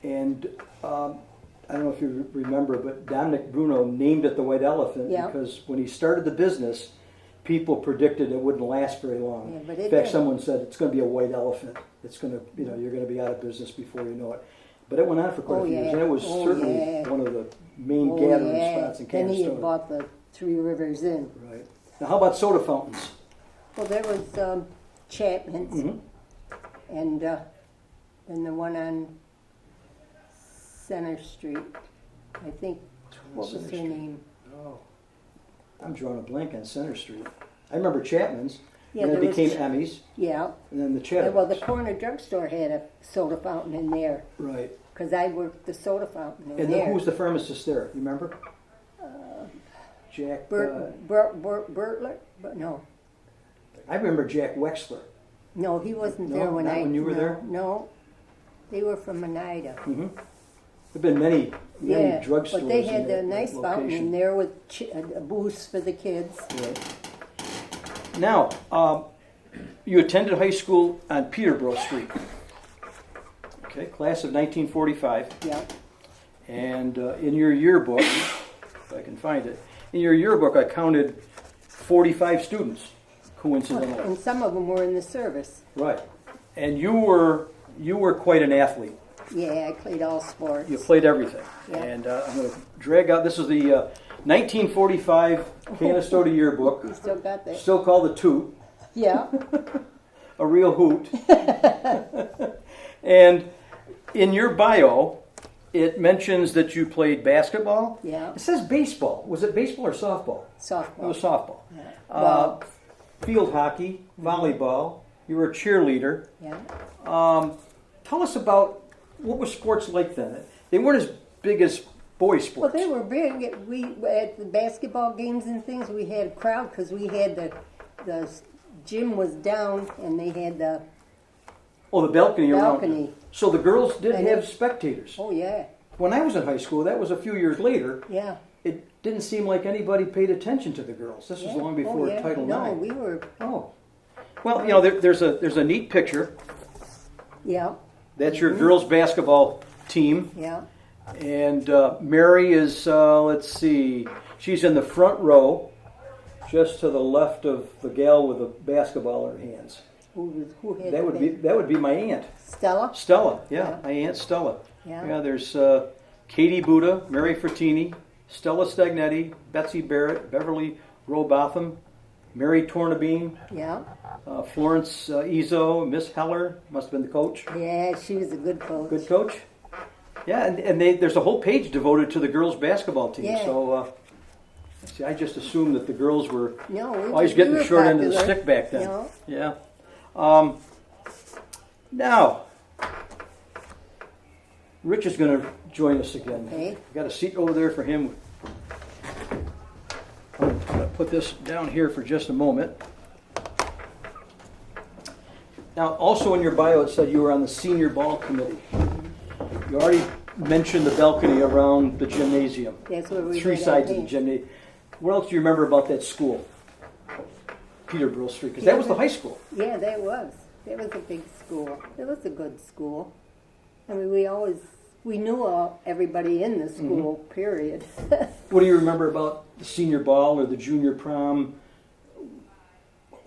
And I don't know if you remember, but Dominic Bruno named it the White Elephant because when he started the business, people predicted it wouldn't last very long. Yeah, but In it fact, did. someone said it's going to be a white elephant. It's going to, you're going to be out of business before you know it. But it went on for quite a few years, and it was certainly one of the main gathering spots in Then he had Canastota. bought the Three Rivers Inn. Right. Now, how about soda fountains? Well, there was Chapman's, and then the one on Center Street. I think, what was her name? Oh, I'm drawing a blank on Center Street. I remember Chapman's, Yeah, and then there it became was Emmy's, Yeah. and then the Yeah, Cheddar. well, the corner drugstore had a soda fountain in there, Right. because I worked the soda fountain in And there. who was the pharmacist there? You remember? Jack. Bertler? But no. I remember Jack Wexler. No, he wasn't No, there when not when you were no, there? No. They were from Oneida. There've been many Yeah, drugstores. but they had in the that nice fountain location. in there with a booth for the kids. Right. Now, you attended high school on Peterborough Street. Okay, class of 1945. Yeah. And in your yearbook, if I can find it, in your yearbook I counted 45 students, coincidentally. And some of them were in the service. Right. And you were quite an athlete. Yeah, I played all sports. You played everything. Yeah. And I'm going to drag out, this is the 1945 Canastota yearbook, You still got that? still called the Toot, Yeah. a real hoot. And in your bio, it mentions that you played basketball. Yeah. It says baseball. Was it baseball or softball? Softball. It was softball. Well, Field hockey, volleyball. You were a cheerleader. yeah. Tell us about what was sports like then. They weren't as big as boys' Well, sports. they were big. We at the basketball games and things. We had a crowd because we had the gym was down and they had the Oh, the balcony around. balcony. So the girls did And have it- spectators. Oh yeah, When I was in high school, that was a few years later. yeah. It didn't seem like anybody paid attention to the girls. This was Yeah. long before oh, yeah. Title No, IX. we were. Oh, well, there's a neat picture. Yeah, That's your girls' basketball team, yeah. and Mary is. Let's see, she's in the front row, just to the left of the gal with the basketball in her hands. Who had That would be my aunt. Stella? Stella, yeah, Yeah. my aunt Stella. Yeah. There's Katie Buddha, Mary Fratini, Stella Stagnitti, Betsy Barrett, Beverly Robotham, Mary Tornabine, Yeah. Florence Izzo, Miss Heller, must have been the coach. Yeah, she was a good coach. Good coach. Yeah, and there's a whole page devoted to the girls' basketball team. Yeah. So, see, I just assumed that the girls were No, we always we getting were the short end of the popular. stick back then. No. Yeah. Now, Rich is going to join us again. Okay. Got a seat over there for him. I'm going to put this down here for just a moment. Now, also in your bio, it said you were on the senior ball committee. You already mentioned the balcony around the gymnasium. That's where we Three did sides our of the games. gymnasium. What else do you remember about that school? Peterborough Street, because that was the high school. Yeah, that was. That was a big school. It was a good school. I mean, we knew everybody in the school, period. What do you remember about the senior ball or the junior prom?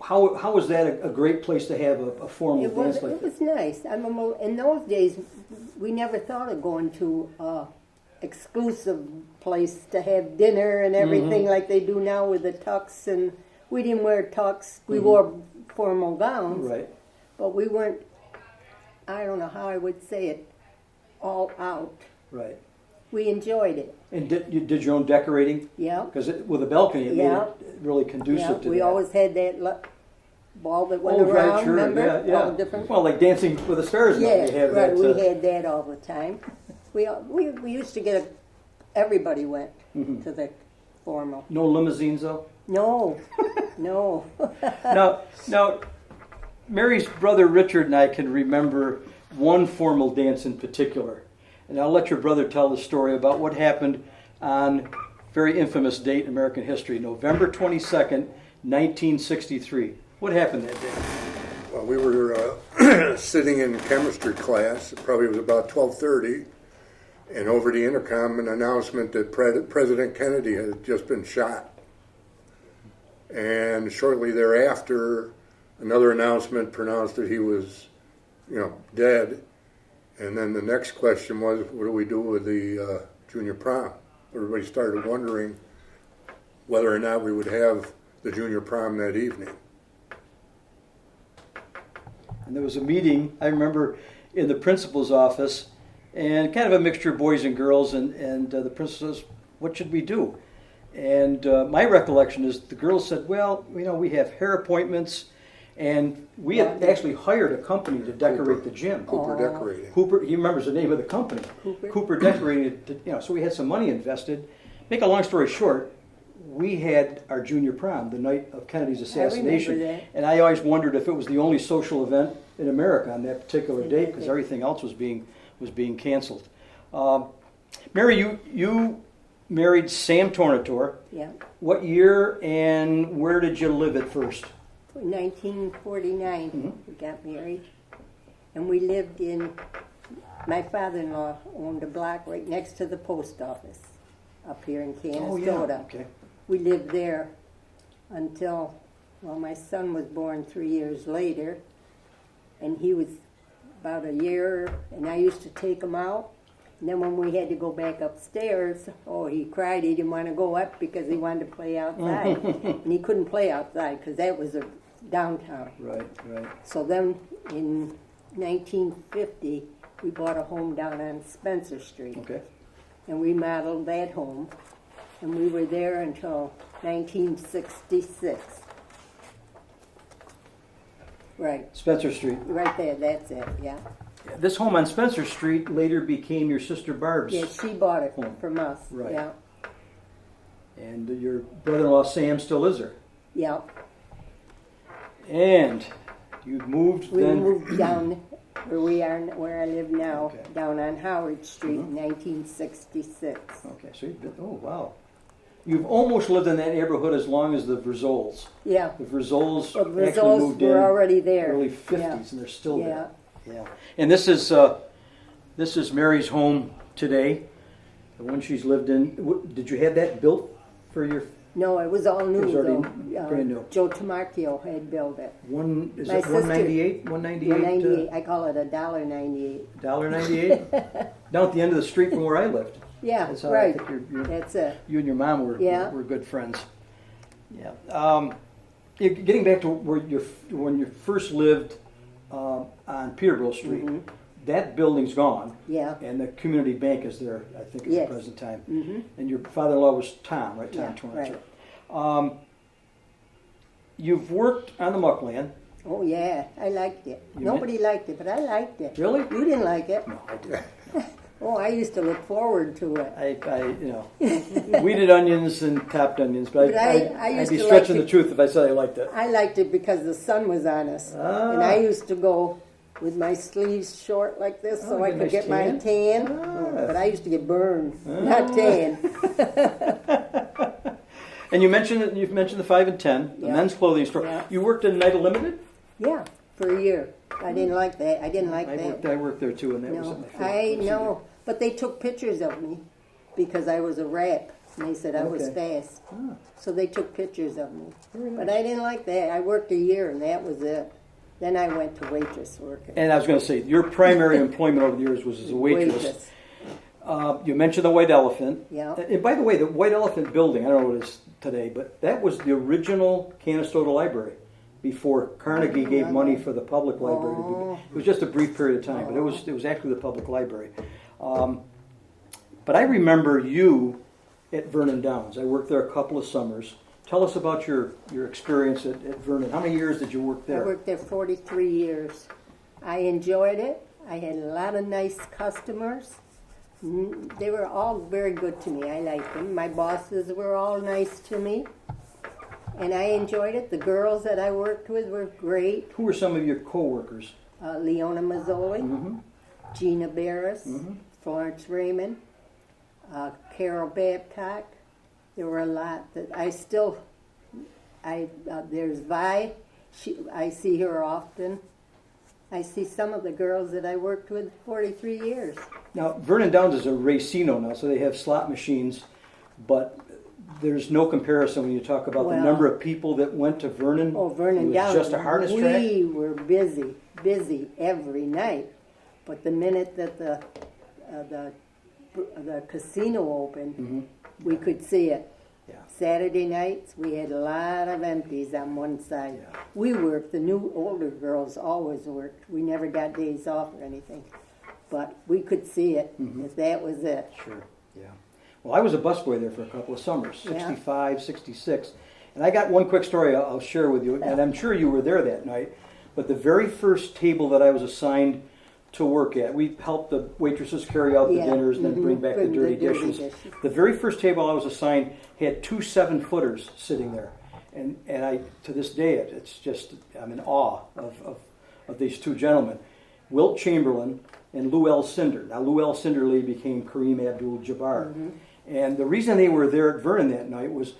how was that a great place to have a formal It was, dance like it that? was nice. In those days, we never thought of going to a exclusive place to have dinner and everything like they do now with the tux. And we didn't wear tux. We wore formal gowns, Right. but we weren't, I don't know how I would say it, all out. Right. We enjoyed it. And you did your own decorating? Yeah. Because with a balcony, it made Yeah. it really conducive Yeah, to we that. always had that ball that went Oh, around, right, sure, remember? yeah, yeah. All the different. Well, like Dancing with the Stars now, Yeah, they have right. that. We had that all the time. We used to get everybody went to the formal. No limousines, though? No, no. Now, Mary's brother Richard and I can remember one formal dance in particular. And I'll let your brother tell the story about what happened on a very infamous date in American history, November 22nd, 1963. What happened that day? Well, we were sitting in chemistry class. It probably was about 12:30, and over the intercom, an announcement that President Kennedy had just been shot. And shortly thereafter, another announcement pronounced that he was, dead. And then the next question was, what do we do with the junior prom? Everybody started wondering whether or not we would have the junior prom that evening. And there was a meeting, I remember, in the principal's office, and kind of a mixture of boys and girls, and the principal says, what should we do? And my recollection is the girls said, well, we have hair appointments, and we had actually hired a company to decorate the gym. Cooper Decorating. Cooper, he remembers the name of the company. Cooper decorated, so we had some money invested. Make a long story short, we had our junior prom the night of Kennedy's assassination. I remember that. And I always wondered if it was the only social event in America on that particular date, because everything else was being canceled. Mary, you married Sam Tornatore. Yeah. What year and where did you live at first? In 1949, we got married. And we lived my father-in-law owned a block right next to the post office up here in Canastota. Oh, yeah. Okay. We lived there until, my son was born 3 years later. And he was about a year, and I used to take him out. And then when we had to go back upstairs, he cried. He didn't want to go up because he wanted to play outside. And he couldn't play outside because that was a downtown. Right. So then in 1950, we bought a home down on Spencer Street. Okay. And we modeled that home. And we were there until 1966. Right. Spencer Street. Right there, that's it, yeah. This home on Spencer Street later became your sister Barb's. Yeah, she bought it from us. Right. Yeah. And your brother-in-law Sam still lives there. Yeah. And you moved We then. moved down where I live now, Okay. down on Howard Street in 1966. Okay, so you've been, wow. You've almost lived in that neighborhood as long as the Verzols. Yeah. The Verzols Well, the actually Verzols moved were in already there. early 50s, Yeah. and they're still Yeah. there. Yeah. And this is Mary's home today, the one she's lived in. Did you have that built for your No, it was all new, It was already though. brand new. Joe Tamarchio had built it. one? Is My it sister- 198? 198? I call it $1.98. $1.98? Down at the end of the street from where I lived. Yeah, That's how right. I think you're That's it. you and your mom were Yeah. good friends. Yeah. Getting back to when you first lived on Peterborough Street, that building's gone. Yeah. And the community bank is there, I think, at Yes. the present time. Mhm. And your father-in-law was Tom, right? Tom Yeah, Torrance. right. You've worked on the muckland. Oh, yeah, I liked it. You Nobody liked it, but I liked it. Really? You didn't like it. No, I didn't. Oh, I used to look forward to it. Weeded onions and topped onions, but, But I I'd used be to stretching like the truth if I said I liked it. I liked it because the sun was on us. Ah. And I used to go with my sleeves short like this so Oh, I get a could nice get my tan? tan. Ah. But I used to get burned, not tan. And you've mentioned the 5 and 10, the Yeah. men's clothing store. Yeah. You worked in Night of Limited? Yeah, for a year. I didn't like that. I didn't like that. I worked there too, and that No, wasn't my favorite I place know. But they took pictures of me because I was a rap. and they said I was Okay. fast. So they took pictures of me. But I didn't like that. I worked a year, and that was it. Then I went to waitress working. And I was going to say, your primary employment over the years was as a waitress. You mentioned the White Elephant. Yeah. And by the way, the White Elephant building, I don't know what it is today, but that was the original Canastota Library before Carnegie gave money for the public library. It was just a brief period of time, but it was actually the public library. But I remember you at Vernon Downs. I worked there a couple of summers. Tell us about your experience at Vernon. How many years did you work I there? worked there 43 years. I enjoyed it. I had a lot of nice customers. They were all very good to me. I liked them. My bosses were all nice to me. And I enjoyed it. The girls that I worked with were great. Who were some of your co-workers? Leona Mazzoli, Gina Barris, Florence Raymond, Carol Babcock. There were a lot that there's Vi. I see her often. I see some of the girls that I worked with 43 years. Now, Vernon Downs is a racino now, so they have slot machines, but there's no comparison when you talk about the Well, number of people that went to Vernon. Oh, Vernon It Downs. was just a harness track. We were busy every night. But the minute that the casino opened, we could see it. Yeah. Saturday nights, we had a lot of empties on one side. Yeah. We worked. The new older girls always worked. We never got days off or anything. But we could see it, if that was it. Sure, yeah. Well, I was a busboy there for a couple of summers, Yeah. 65, 66. And I got one quick story I'll share with you, and I'm sure you were there that night. But the very first table that I was assigned to work at, we helped the waitresses carry out the Yeah. dinners and then bring back the Bring the dirty dirty dishes. dishes. The very first table I was assigned had 2 7-footers sitting there. And I, to this day, it's just, I'm in awe of these two gentlemen, Wilt Chamberlain and Lou L. Cinder. Now, Lou L. Cinderly became Kareem Abdul-Jabbar. And the reason they were there at Vernon that night was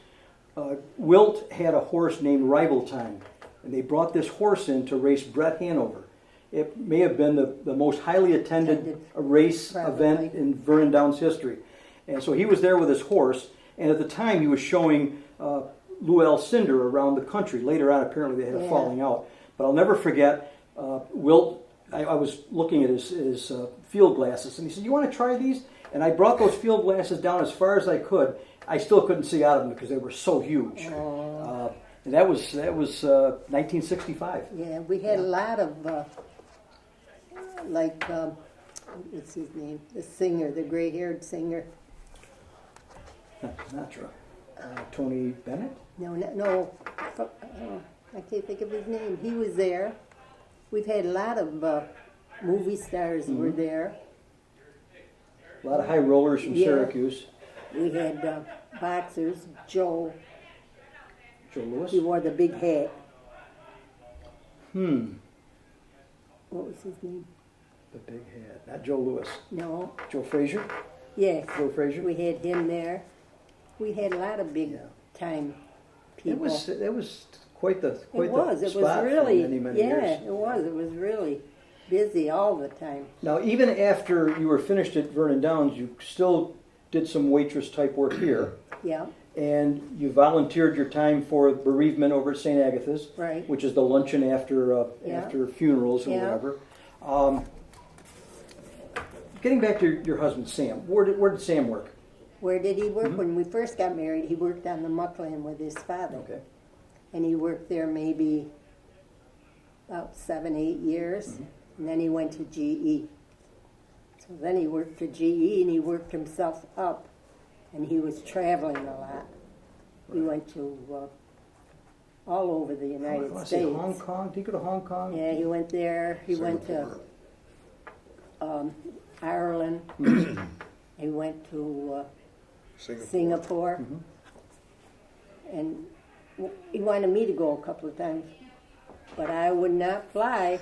Wilt had a horse named Rival Time, and they brought this horse in to race Brett Hanover. It may have been the most highly attended race Probably. event in Vernon Downs history. And so he was there with his horse, and at the time he was showing Lou L. Cinder around the country. Later on, apparently they had a Yeah. falling out. But I'll never forget, Wilt, I was looking at his field glasses, and he said, "You want to try these?" And I brought those field glasses down as far as I could. I still couldn't see out of them because they were so huge. And that was 1965. Yeah, we had a lot of, what's his name? The singer, the gray-haired singer. Sinatra. Tony Bennett? No, I can't think of his name. He was there. We've had a lot of movie stars were there. A lot of high rollers from Yeah. Syracuse. We had boxers, Joe. Joe Louis? He wore the big hat. Hmm. What was his name? The big head. Not Joe Louis. No. Joe Frazier? Yes. Joe Frazier? We had him there. We had a lot of big time people. It was quite the It was spot really, for many, many yeah, years. it was. It was really busy all the time. Now, even after you were finished at Vernon Downs, you still did some waitress type work here. Yeah, And you volunteered your time for bereavement over at St. Agatha's, right. which is the luncheon after Yeah. after funerals or Yeah. whatever. Getting back to your husband, Sam, where did Sam work? Where did he work? When we first got married, he worked on the Muckland with his father. Okay. And he worked there maybe about 7, 8 years. And then he went to GE. So then he worked for GE and he worked himself up. And he was traveling a lot. He went to all over the United States. Hong Kong? Did he go to Hong Kong? Yeah, he went there. He went to Ireland. He went to Singapore. And he wanted me to go a couple of times. But I would not fly.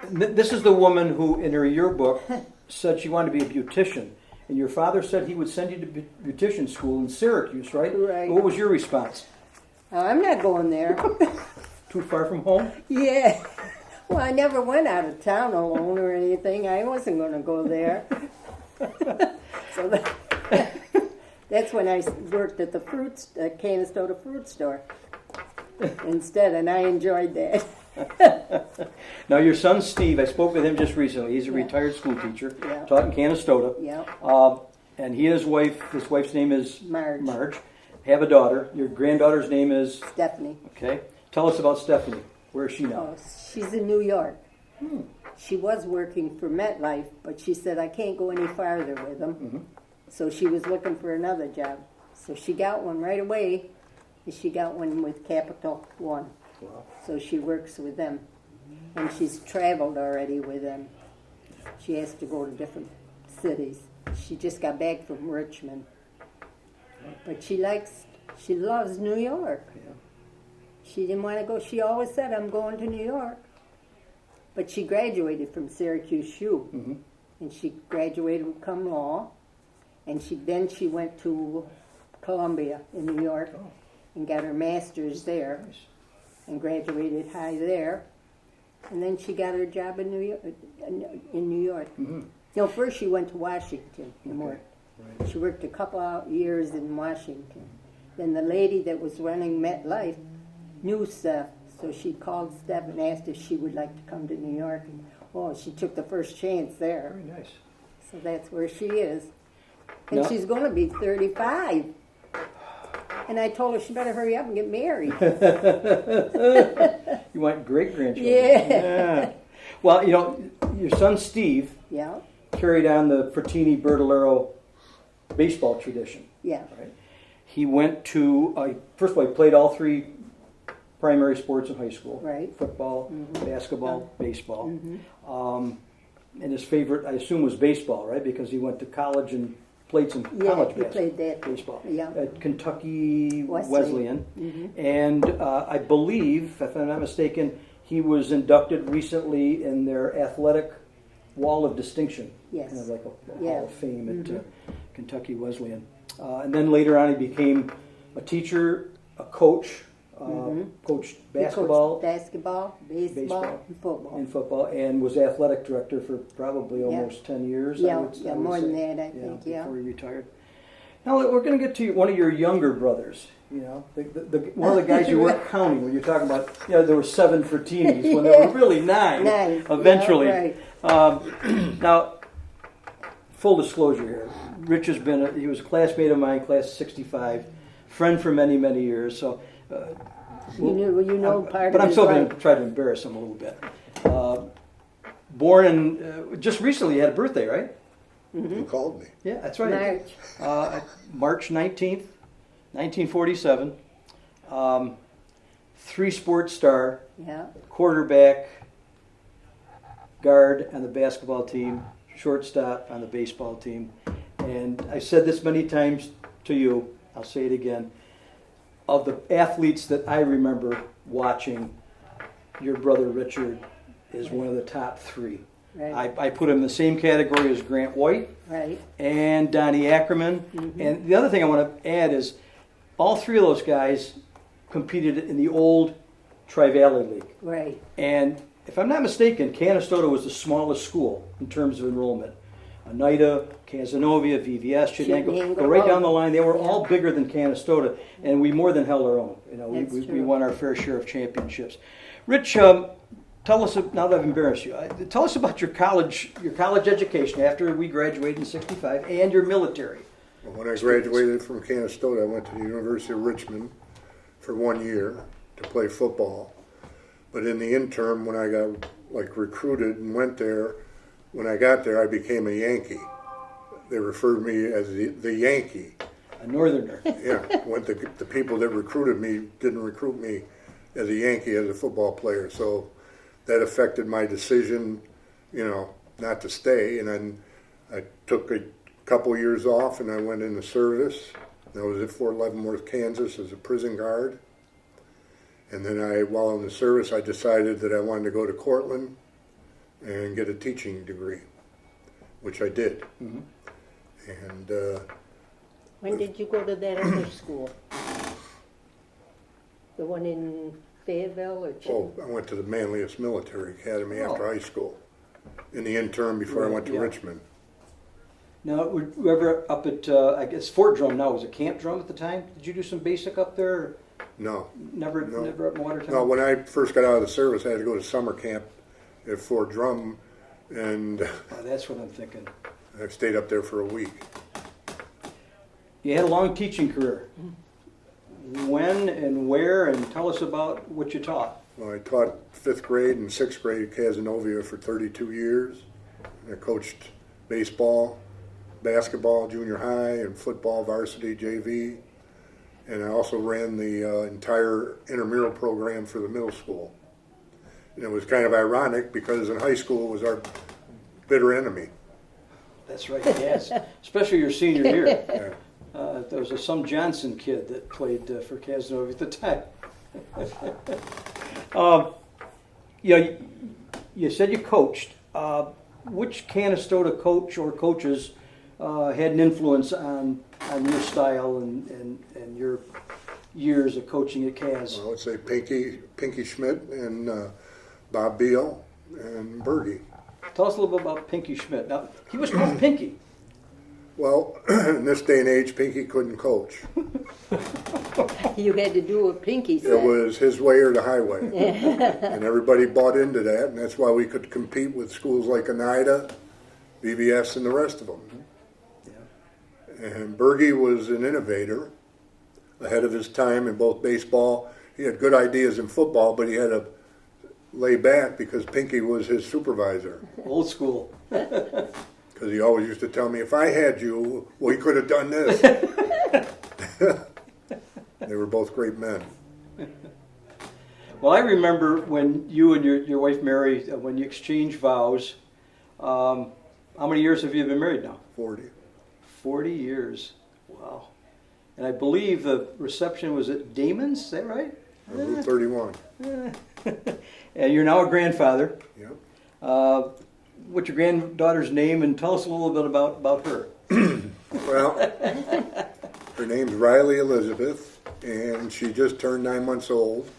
This is the woman who, in her yearbook, said she wanted to be a beautician. And your father said he would send you to beautician school in Syracuse, right? Right. What was your response? I'm not going there. Too far from home? Yeah. Well, I never went out of town alone or anything. I wasn't going to go there. So That's when I worked at the Canastota fruit store instead, and I enjoyed that. Now your son Steve, I spoke with him just recently. He's a Yeah. retired school teacher, Yeah. taught in Canastota. Yeah. And he and his wife's name is Marge. Have a daughter. Your granddaughter's name is, Stephanie. okay. Tell us about Stephanie. Where is she now? Oh, she's in New York. She was working for MetLife, but she said, I can't go any farther with them. So she was looking for another job. So she got one right away, and she got one with Capital One. Wow. So she works with them. And she's traveled already with them. She has to go to different cities. She just got back from Richmond. But she loves New York. Yeah. She didn't want to go. She always said, I'm going to New York. But she graduated from Syracuse U. And she graduated with cum law. And then she went to Columbia in New York and got her master's there and graduated high there. And then she got her job in New York. No, first she went to Washington and worked. Right. She worked a couple of years in Washington. Then the lady that was running MetLife knew Steph, so she called Steph and asked if she would like to come to New York. And, she took the first chance there. Very nice. So that's where she is. And Now- she's going to be 35. And I told her she better hurry up and get married. You want great grandchildren? Yeah. Well, your son Steve Yeah, carried on the Fratini Bertolero baseball tradition. yeah. Right? He went to, first of all, he played all three primary sports in high school. Right. Football, basketball, baseball. And his favorite, I assume, was baseball, right? Because he went to college and played some Yeah, college he played that. baseball. Yeah. At Kentucky Wesleyan. Wesleyan. And I believe, if I'm not mistaken, he was inducted recently in their athletic Wall of Distinction. Yes. Kind of like a Yeah. Hall of Fame at Kentucky Wesleyan. And then later on, he became a teacher, a coach, coached He basketball, coached basketball, baseball, baseball, and football. and football, and was athletic director for probably almost 10 years. Yeah, I would more say. than that, I think, yeah. Before he retired. Now we're going to get to one of your younger brothers. One of the guys you weren't counting when you're talking about. There were 7 Fratinis when there were really 9. 9. Eventually. Yeah, right. Now, full disclosure here. Rich he was a classmate of mine, class of 65, friend for many, many years. So, part but of I'm his still going life. to try to embarrass him a little bit. Born in, just recently, he had a birthday, right? You called me. Yeah, that's right. March. March 19th, 1947. 3-sport star, Yeah, quarterback, guard on the basketball team, shortstop on the baseball team. And I've said this many times to you, I'll say it again. Of the athletes that I remember watching, your brother Richard is one of the top 3. right, I put him in the same category as Grant White right. and Donnie Ackerman. And the other thing I want to add is all 3 of those guys competed in the old Tri-Valley League. Right. And if I'm not mistaken, Canastota was the smallest school in terms of enrollment. Oneida, Cazenovia, VVS, Chenango, Chenango, go right down the oh, line. They were yeah. all bigger than Canastota, and we more than held our own. That's We true. won our fair share of championships. Rich, tell us, now that I've embarrassed you, tell us about your college education after we graduated in '65 and your military. When I graduated from Canastota, I went to the University of Richmond for 1 year to play football. But in the interim, when I got recruited and went there, when I got there, I became a Yankee. They referred me as the Yankee. A northerner. Yeah, when the people that recruited me didn't recruit me as a Yankee, as a football player. So that affected my decision, not to stay. And then I took a couple years off and I went into service. I was at Fort Leavenworth, Kansas as a prison guard. And then while in the service, I decided that I wanted to go to Cortland and get a teaching degree, which I did. Mm-hmm. And When did you go to that other school? The one in Fayetteville or I went to the Manlius Military Academy after Oh. high school, in the interim before I went to Yeah. Richmond. Now, were you ever up at, I guess, Fort Drum now? Was it Camp Drum at the time? Did you do some basic up there? No. Never up in Watertown? No, when I first got out of the service, I had to go to summer camp at Fort Drum, and Oh, that's what I'm thinking. I stayed up there for a week. You had a long teaching career. When and where, and tell us about what you taught. Well, I taught 5th grade and 6th grade at Casanova for 32 years. I coached baseball, basketball, junior high, and football, varsity, JV. And I also ran the entire intramural program for the middle school. And it was kind of ironic because in high school it was our bitter enemy. That's right, yes. Especially your senior year. Yeah. There was some Johnson kid that played for Casanova at the time. You said you coached. Which Canastota coach or coaches had an influence on your style and your years of coaching at Cas? I would say Pinky Schmidt and Bob Beal and Bergie. Tell us a little bit about Pinky Schmidt. Now, he was called Pinky. Well, in this day and age, Pinky couldn't coach. You had to do what Pinky said. It was his way or the highway. And everybody bought into that, and that's why we could compete with schools like Oneida, VBS, and the rest of them. Yeah. And Bergie was an innovator, ahead of his time in both baseball. He had good ideas in football, but he had to lay back because Pinky was his supervisor. Old school. Because he always used to tell me, if I had you, we could have done this. They were both great men. Well, I remember when you and your wife Mary, when you exchanged vows. How many years have you been married now? 40. 40 years. Wow. And I believe the reception was at Damon's, is that right? Route 31. And you're now a grandfather. Yep. What's your granddaughter's name, and tell us a little bit about her. Well, her name's Riley Elizabeth, and she just turned 9 months old,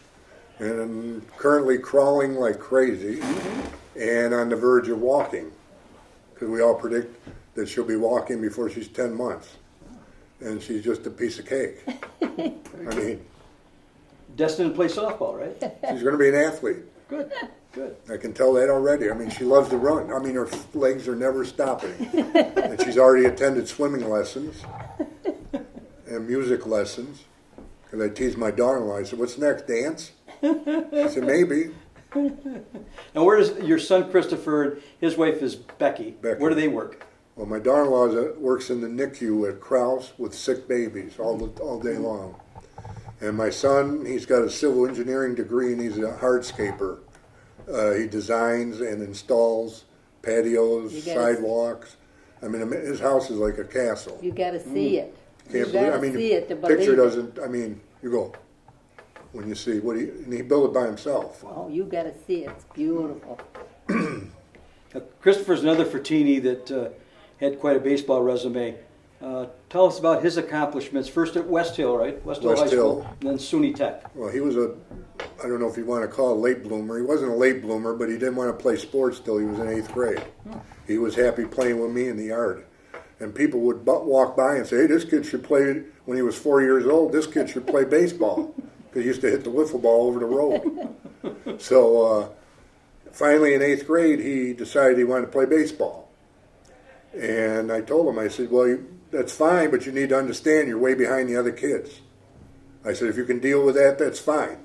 and currently crawling like crazy, and on the verge of walking, because we all predict that she'll be walking before she's 10 months, and she's just a piece of cake. I mean, Destined to play softball, right? she's going to be an athlete. Good, good. I can tell that already. I mean, she loves to run. I mean, her legs are never stopping. And she's already attended swimming lessons and music lessons. Because I teased my daughter-in-law. I said, what's next, dance? She said, maybe. And where does your son Christopher, his wife is Becky. Becky. Where do they work? Well, my daughter-in-law works in the NICU at Krause with sick babies all day long. And my son, he's got a civil engineering degree and he's a hardscaper. He designs and installs patios, sidewalks. I mean, his house is like a castle. You got to see it. Can't You believe. gotta I mean, see it to the picture believe it. doesn't. I mean, you go when you see what and he built it by himself. Oh, you got to see it. It's beautiful. Christopher's another Fratini that had quite a baseball resume. Tell us about his accomplishments. First at West Hill, right? West Hill High School, and then SUNY Tech. Well, he was I don't know if you want to call it a late bloomer. He wasn't a late bloomer, but he didn't want to play sports till he was in 8th grade. He was happy playing with me in the yard. And people would walk by and say, hey, this kid should play, when he was 4 years old, this kid should play baseball. Because he used to hit the wiffle ball over the road. So finally in 8th grade, he decided he wanted to play baseball. And I told him, I said, well, that's fine, but you need to understand you're way behind the other kids. I said, if you can deal with that, that's fine.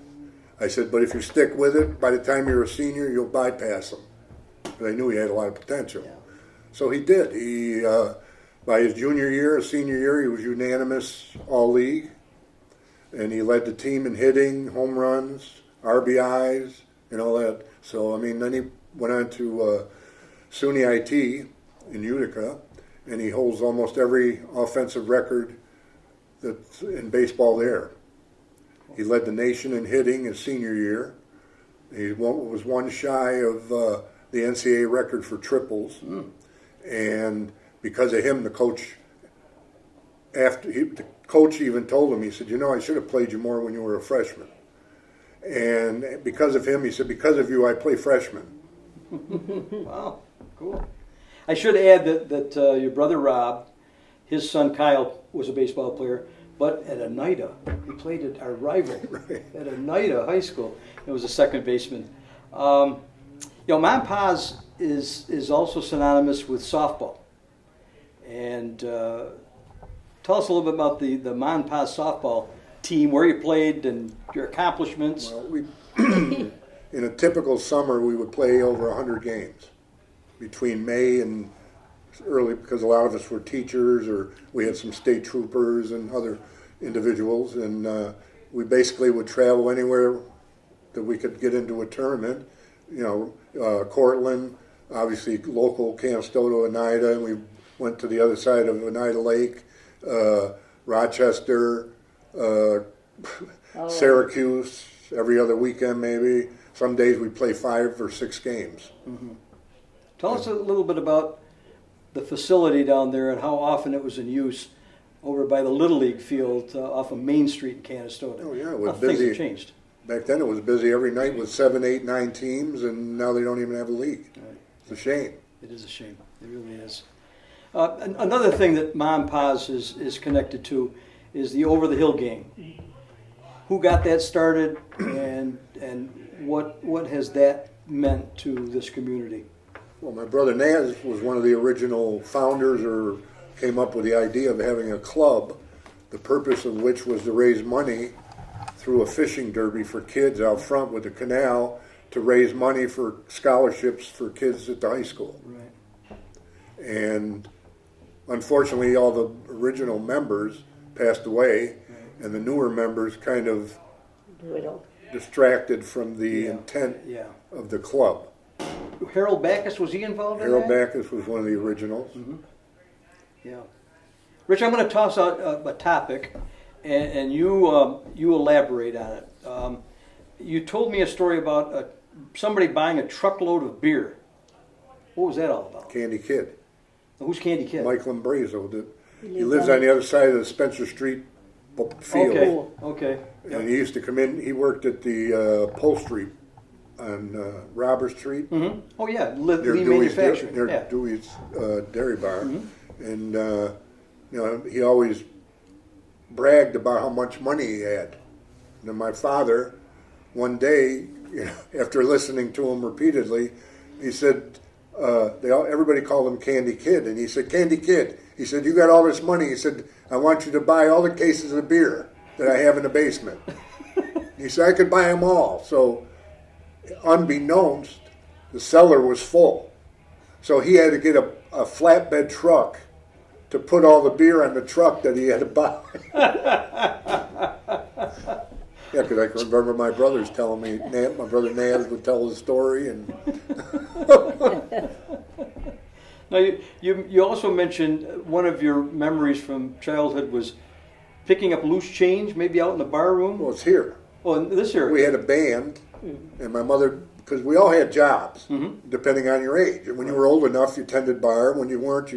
I said, but if you stick with it, by the time you're a senior, you'll bypass him. But I knew he had a lot of potential. Yeah. So he did. He, by his junior year, senior year, he was unanimous all-league. And he led the team in hitting, home runs, RBIs, and all that. So, I mean, then he went on to SUNY IT in Utica, and he holds almost every offensive record that's in baseball there. He led the nation in hitting his senior year. He was one shy of the NCAA record for triples. And because of him, the coach even told him, he said, you know, I should have played you more when you were a freshman. And because of him, he said, because of you, I play freshman. Wow, cool. I should add that your brother Rob, his son Kyle was a baseball player, but at Oneida. He played at our rival at Oneida High School. It was a second baseman. Mom and Pa's is also synonymous with softball. And tell us a little bit about the Mom and Pa's softball team, where you played and your accomplishments. Well, we in a typical summer we would play over 100 games between May and early, because a lot of us were teachers or we had some state troopers and other individuals, and we basically would travel anywhere that we could get into a tournament. Cortland, obviously local, Canastota, Oneida, and we went to the other side of Oneida Lake, Rochester, Syracuse, every other weekend maybe. Some days we'd play 5 or 6 games. Mm-hmm. Tell us a little bit about the facility down there and how often it was in use over by the Little League field off of Main Street in Canastota. Oh yeah, it was how busy. Things have changed. Back then it was busy every night with 7, 8, 9 teams, and now they don't even have a league. Right. It's a shame. It is a shame. It really is. Another thing that Mom and Pa's is connected to is the Over the Hill game. Who got that started, and what has that meant to this community? Well, my brother Naz was one of the original founders, or came up with the idea of having a club, the purpose of which was to raise money through a fishing derby for kids out front with the Canal, to raise money for scholarships for kids at the high school. Right. And unfortunately, all the original members passed away, and the newer members kind of distracted from the intent of the club. Harold Backus, was he involved in Harold that? Backus was one of the originals. Mm-hmm. Yeah. Rich, I'm going to toss out a topic, and you elaborate on it. You told me a story about somebody buying a truckload of beer. What was that all about? Candy Kid. Who's Candy Kid? Mike Lambrazo. He lives on the other side of the Spencer Street field. Okay. Yep. And he used to come in. He worked at the upholstery on Robert Street. Mm-hmm. Oh yeah, Near Lee Dewey's, Manufacturing. near Dewey's Dairy Bar. Mm-hmm. And he always bragged about how much money he had. And then my father, one day, after listening to him repeatedly, he said, everybody called him Candy Kid, and he said, Candy Kid, he said, you got all this money. He said, I want you to buy all the cases of beer that I have in the basement. He said, I could buy them all. So, unbeknownst, the cellar was full. So he had to get a flatbed truck to put all the beer on the truck that he had to buy. Yeah, because I can remember my brothers telling me, my brother Naz would tell the story. And Now, you also mentioned one of your memories from childhood was picking up loose change, maybe out in the bar room. well, it's here. Oh, in this area. We had a band, and my mother, because we all had jobs, Mm-hmm. depending on your age. And when you were old enough, you tended bar. When you weren't,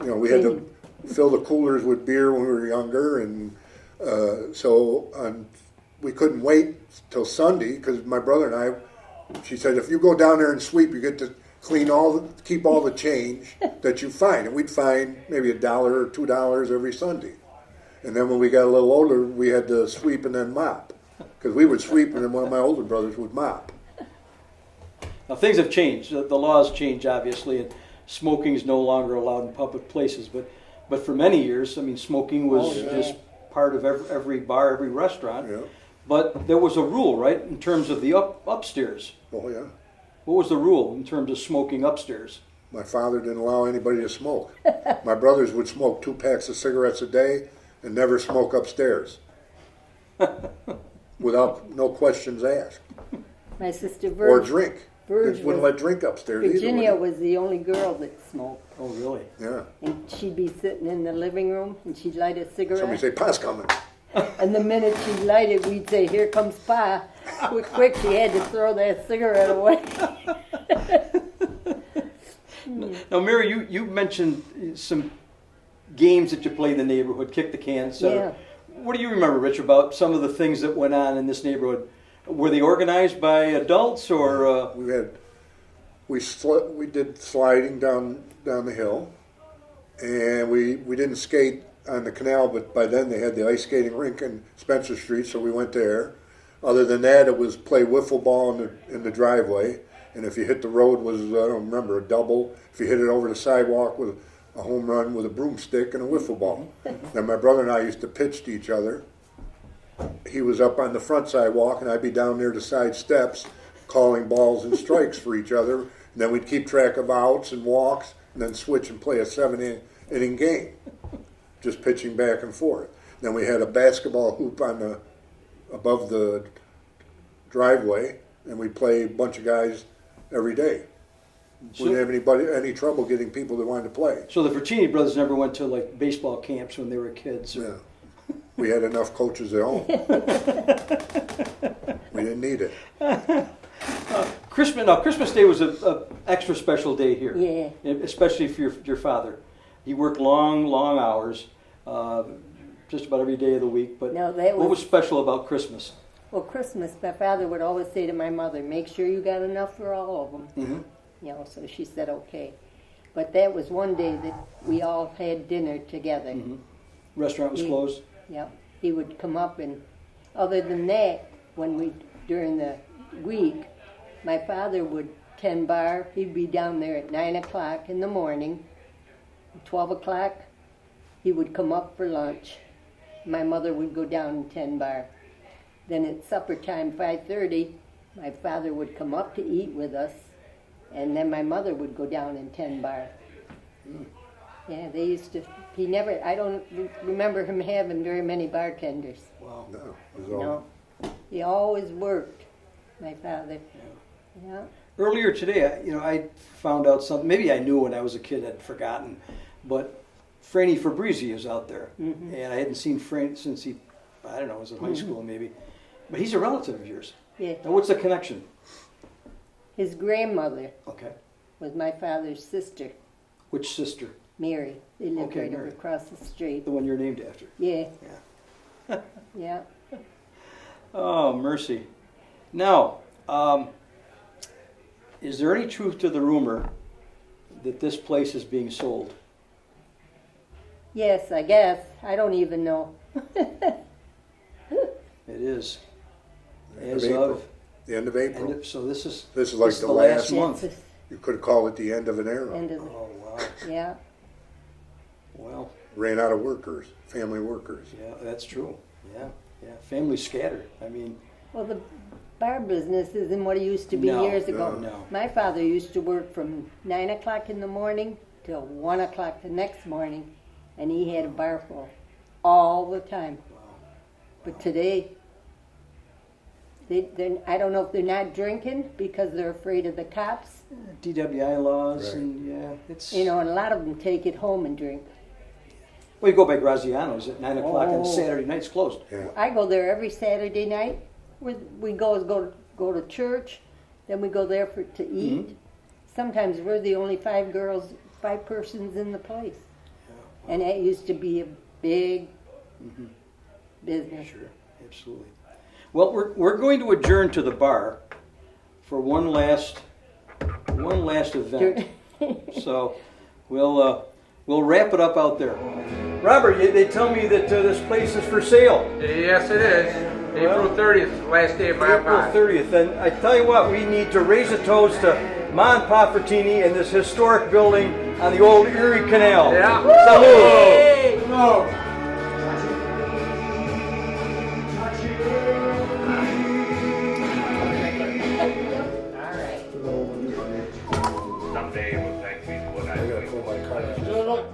we had to fill the coolers with beer when we were younger, and we couldn't wait till Sunday, because my brother and I, she said, if you go down there and sweep, you get to keep all the change that you find. And we'd find maybe $1 or $2 every Sunday. And then when we got a little older, we had to sweep and then mop. Because we would sweep and then one of my older brothers would mop. Now things have changed. The laws change, obviously, and smoking is no longer allowed in public places. But for many years, I mean, smoking was just part of every bar, every restaurant. Yeah. But there was a rule, right, in terms of the upstairs. Oh, yeah. What was the rule in terms of smoking upstairs? My father didn't allow anybody to smoke. My brothers would smoke 2 packs of cigarettes a day and never smoke upstairs. Without no questions asked. My sister Or drink. Virg They wouldn't let drink upstairs Virginia either. was the only girl that smoked. Oh, really? Yeah. And she'd be sitting in the living room and she'd light a cigarette. Somebody say, Pa's coming. And the minute she'd light it, we'd say, here comes Pa. Quick, she had to throw that cigarette away. Now, Mary, you mentioned some games that you played in the neighborhood, kick the can, etc. Yeah. What do you remember, Rich, about some of the things that went on in this neighborhood? Were they organized by adults or? We had we did sliding down the hill, and we didn't skate on the canal, but by then they had the ice skating rink in Spencer Street, so we went there. Other than that, it was play wiffle ball in the driveway, and if you hit the road was, I don't remember, a double. If you hit it over the sidewalk with a home run with a broomstick and a wiffle ball. Then my brother and I used to pitch to each other. He was up on the front sidewalk, and I'd be down near the side steps calling balls and strikes for each other. And then we'd keep track of outs and walks, and then switch and play a 7-inning game, just pitching back and forth. Then we had a basketball hoop above the driveway, and we'd play a bunch of guys every day. We didn't have any trouble getting people that wanted to play. So the Fratini brothers never went to like baseball camps when they were kids? Yeah. We had enough coaches at home. We didn't need it. Christmas Day was a extra special day here. Yeah. Especially for your father. He worked long hours, just about every day of the week. But No, what was special about Christmas? Well, Christmas, my father would always say to my mother, make sure you got enough for all of them. Mm-hmm. You know, so she said, okay. But that was one day that we all had dinner together. Mm-hmm. Restaurant was closed? Yep. He would come up, and other than that, during the week, my father would tend bar. He'd be down there at 9 o'clock in the morning. 12 o'clock, he would come up for lunch. My mother would go down and tend bar. Then at supper time, 5:30, my father would come up to eat with us, and then my mother would go down and tend bar. Yeah, they used to. I don't remember him having very many bartenders. Wow. No, it was all. No, he always worked. My father. Yeah. Earlier today, I found out something. Maybe I knew when I was a kid, I'd forgotten, but Franny Fabrizi is out there, and I hadn't seen Frank since was in high school maybe. But he's a relative of yours. Yeah. Now, what's the connection? His grandmother Okay. was my father's sister, Which sister? Mary. They lived Okay, right Mary. across the street. The one you're named after. Yeah. Yeah. Yeah. Oh, mercy. Now, is there any truth to the rumor that this place is being sold? Yes, I guess. I don't even know. It is. End of As April. of, The end of April. so this is like this the the last last month. Yes, You could call it the end of an era. end of Oh wow. yeah. Well, Ran out of workers, family workers. yeah, that's true. Yeah. Families scattered. I mean, Well, the bar business isn't what it used to be No, years ago. no. My father used to work from 9 o'clock in the morning till 1 o'clock the next morning, and he had a bar full all the time. But today, I don't know if they're not drinking because they're afraid of the cops, DWI laws Right. and it's. and a lot of them take it home and drink. Well, you go by Graziano's at 9 o'clock and Oh. Saturday night's closed. Yeah. I go there every Saturday night. We go to church, then we go there to eat. Sometimes we're the only five persons in the place, and that used to be a big business. Sure, absolutely. Well, we're going to adjourn to the bar for one last event. So we'll wrap it up out there. Robert, they tell me that this place is for sale. Yes, it is. April 30th, last day of my April 30th, and I tell you what, we need to raise a toast to Ma and Pa Fratini and this historic building on the old Erie Canal. Yeah. Salud! Someday it will thank me for what I I gotta pull my car out.